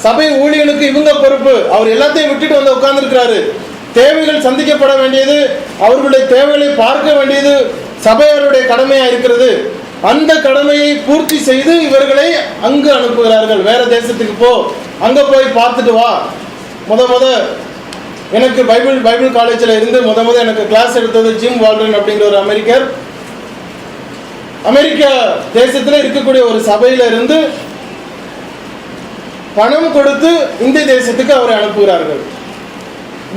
சபை ஊழியனுக்கு இவங்க பொறுப்பு. அவர் எல்லாத்தையும் விட்டுட்டு வந்து உட்கார்ந்துருக்கிறாரு. தேவைகள் சந்திக்கப்பட வேண்டியது, அவர்களுடைய தேவைகளை பார்க்க வேண்டியது சபையாருடைய கடமையா இருக்கிறது. அந்த கடமையை பூர்த்தி செய்து இவர்களை அங்கு அனுப்புகிறார்கள். வேற தேசத்துக்கு போ, அங்க போய் பார்த்துட்டு வா. முத எனக்கு பைபிள் காலேஜில் இருந்து முத எனக்கு கிளாஸ் எடுத்தது ஜிம் வால்டன் அப்படிங்கிற ஒரு அமெரிக்கர். அமெரிக்கா தேசத்தில் இருக்கக்கூடிய ஒரு சபையில இருந்து பணம் கொடுத்து இந்திய தேசத்துக்கு அவரை அனுப்புகிறார்கள்.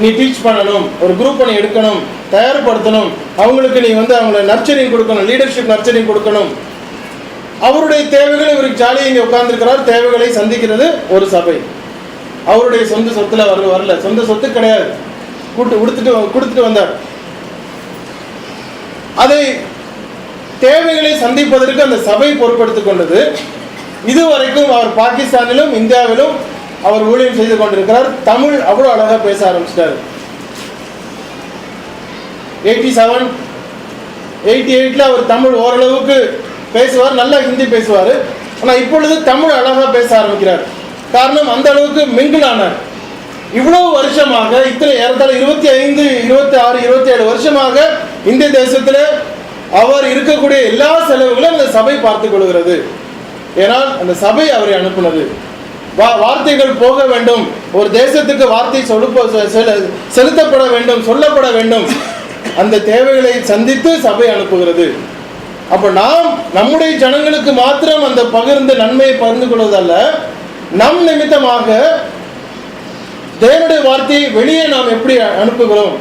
நீ டீச் பண்ணணும், ஒரு குரூப் பண்ணி எடுக்கணும், தயார்படுத்தணும், அவங்களுக்கு நீ அவங்களை நர்ச்சரிங் கொடுக்கணும், லீடர்ஷிப் நர்ச்சரிங் கொடுக்கணும். அவருடைய தேவைகள், இவருக்கு ஜாலியாக இங்கே உட்கார்ந்துருக்கிறார், தேவைகளை சந்திக்கிறது ஒரு சபை. அவருடைய சொந்த சொத்துல வரல, சொந்த சொத்து கிடையாது, கொடுத்துட்டு வந்தார். அதை தேவைகளை சந்திப்பதற்கு அந்த சபை பொறுப்பெடுத்துக் கொண்டது. இதுவரைக்கும் அவர் பாகிஸ்தானிலும் இந்தியாவிலும் அவர் ஊழியம் செய்து கொண்டிருக்கிறார். தமிழ் அவ்வளவு அழகா பேச ஆரம்பிச்சிட்டாரு. 87, 88 அவர் தமிழ் ஓரளவுக்கு பேசுவார், நல்லா ஹிந்தி பேசுவார். ஆனால் இப்பொழுது தமிழ் அழகா பேச ஆரம்பிக்கிறார். காரணம், அந்த அளவுக்கு மிங்கிள் ஆனார். இவ்வளவு வருஷமாக, இத்தனை ஏறத்தாழ 25, 26, 27 வருஷமாக இந்திய தேசத்தில் அவர் இருக்கக்கூடிய எல்லா செலவுகளும் அந்த சபை பார்த்துக் கொள்கிறது. ஏனால் அந்த சபை அவரை அனுப்புனது. வார்த்தைகள் போக வேண்டும், ஒரு தேசத்துக்கு வார்த்தை செலுத்தப்பட வேண்டும், சொல்லப்பட வேண்டும். அந்த தேவைகளை சந்தித்து சபை அனுப்புகிறது. அப்ப நாம் நம்முடைய ஜனங்களுக்கு மாத்திரம் அந்த பகிர்ந்து நன்மையை பகிர்ந்து கொள்வதல்ல, நம் நிமித்தமாக தேவனுடைய வார்த்தையை வெளியே நாம் எப்படி அனுப்புகிறோம்,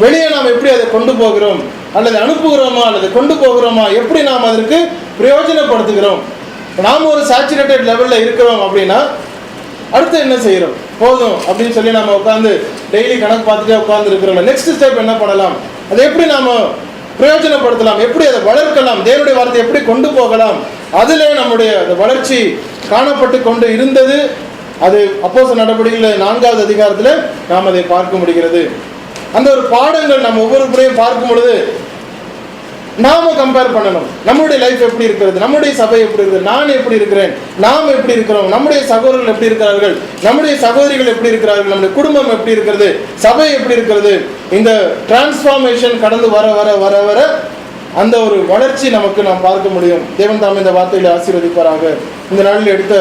வெளியே நாம் எப்படி அதை கொண்டு போகிறோம், அல்லது அனுப்புகிறோமா அல்லது கொண்டு போகிறோமா, எப்படி நாம் அதற்கு பிரயோஜனப்படுத்துகிறோம். நாம் ஒரு சேச்சுரேட்டட் லெவலில் இருக்கிறோம் அப்படின்னா அடுத்து என்ன செய்கிறோம், போதும் அப்படின்னு சொல்லி நம்ம உட்காந்து டெய்லி கணக்கு பார்த்துட்டே உட்கார்ந்து இருக்கிறோம். நெக்ஸ்ட் ஸ்டெப் என்ன பண்ணலாம், அதை எப்படி நாம பிரயோஜனப்படுத்தலாம், எப்படி அதை வளர்க்கலாம், தேவனுடைய வார்த்தை எப்படி கொண்டு போகலாம், அதிலே நம்முடைய அந்த வளர்ச்சி காணப்பட்டு கொண்டு இருந்தது. அது அப்போஸ்தலர் நடவடிக்கைகள் 4வது அதிகாரத்தில் நாம் அதை பார்க்க முடிகிறது. அந்த ஒரு பாடங்கள் நம்ம ஒவ்வொரு முறையும் பார்க்கும் பொழுது நாம கம்பேர் பண்ணணும். நம்முடைய லைஃப் எப்படி இருக்கிறது, நம்முடைய சபை எப்படி இருக்கிறது, நான் எப்படி இருக்கிறேன், நாம் எப்படி இருக்கிறோம், நம்முடைய சகோதரர்கள் எப்படி இருக்கிறார்கள், நம்முடைய சகோதரிகள் எப்படி இருக்கிறார்கள், நம்முடைய குடும்பம் எப்படி இருக்கிறது, சபை எப்படி இருக்கிறது. இந்த டிரான்ஸ்ஃபார்மேஷன் கடந்து வர வர வர வர அந்த ஒரு வளர்ச்சி நமக்கு நாம் பார்க்க முடியும். தேவன் தாம் இந்த வார்த்தைகளை ஆசீர்வதிப்பாராக. இந்த நாளில் எடுத்த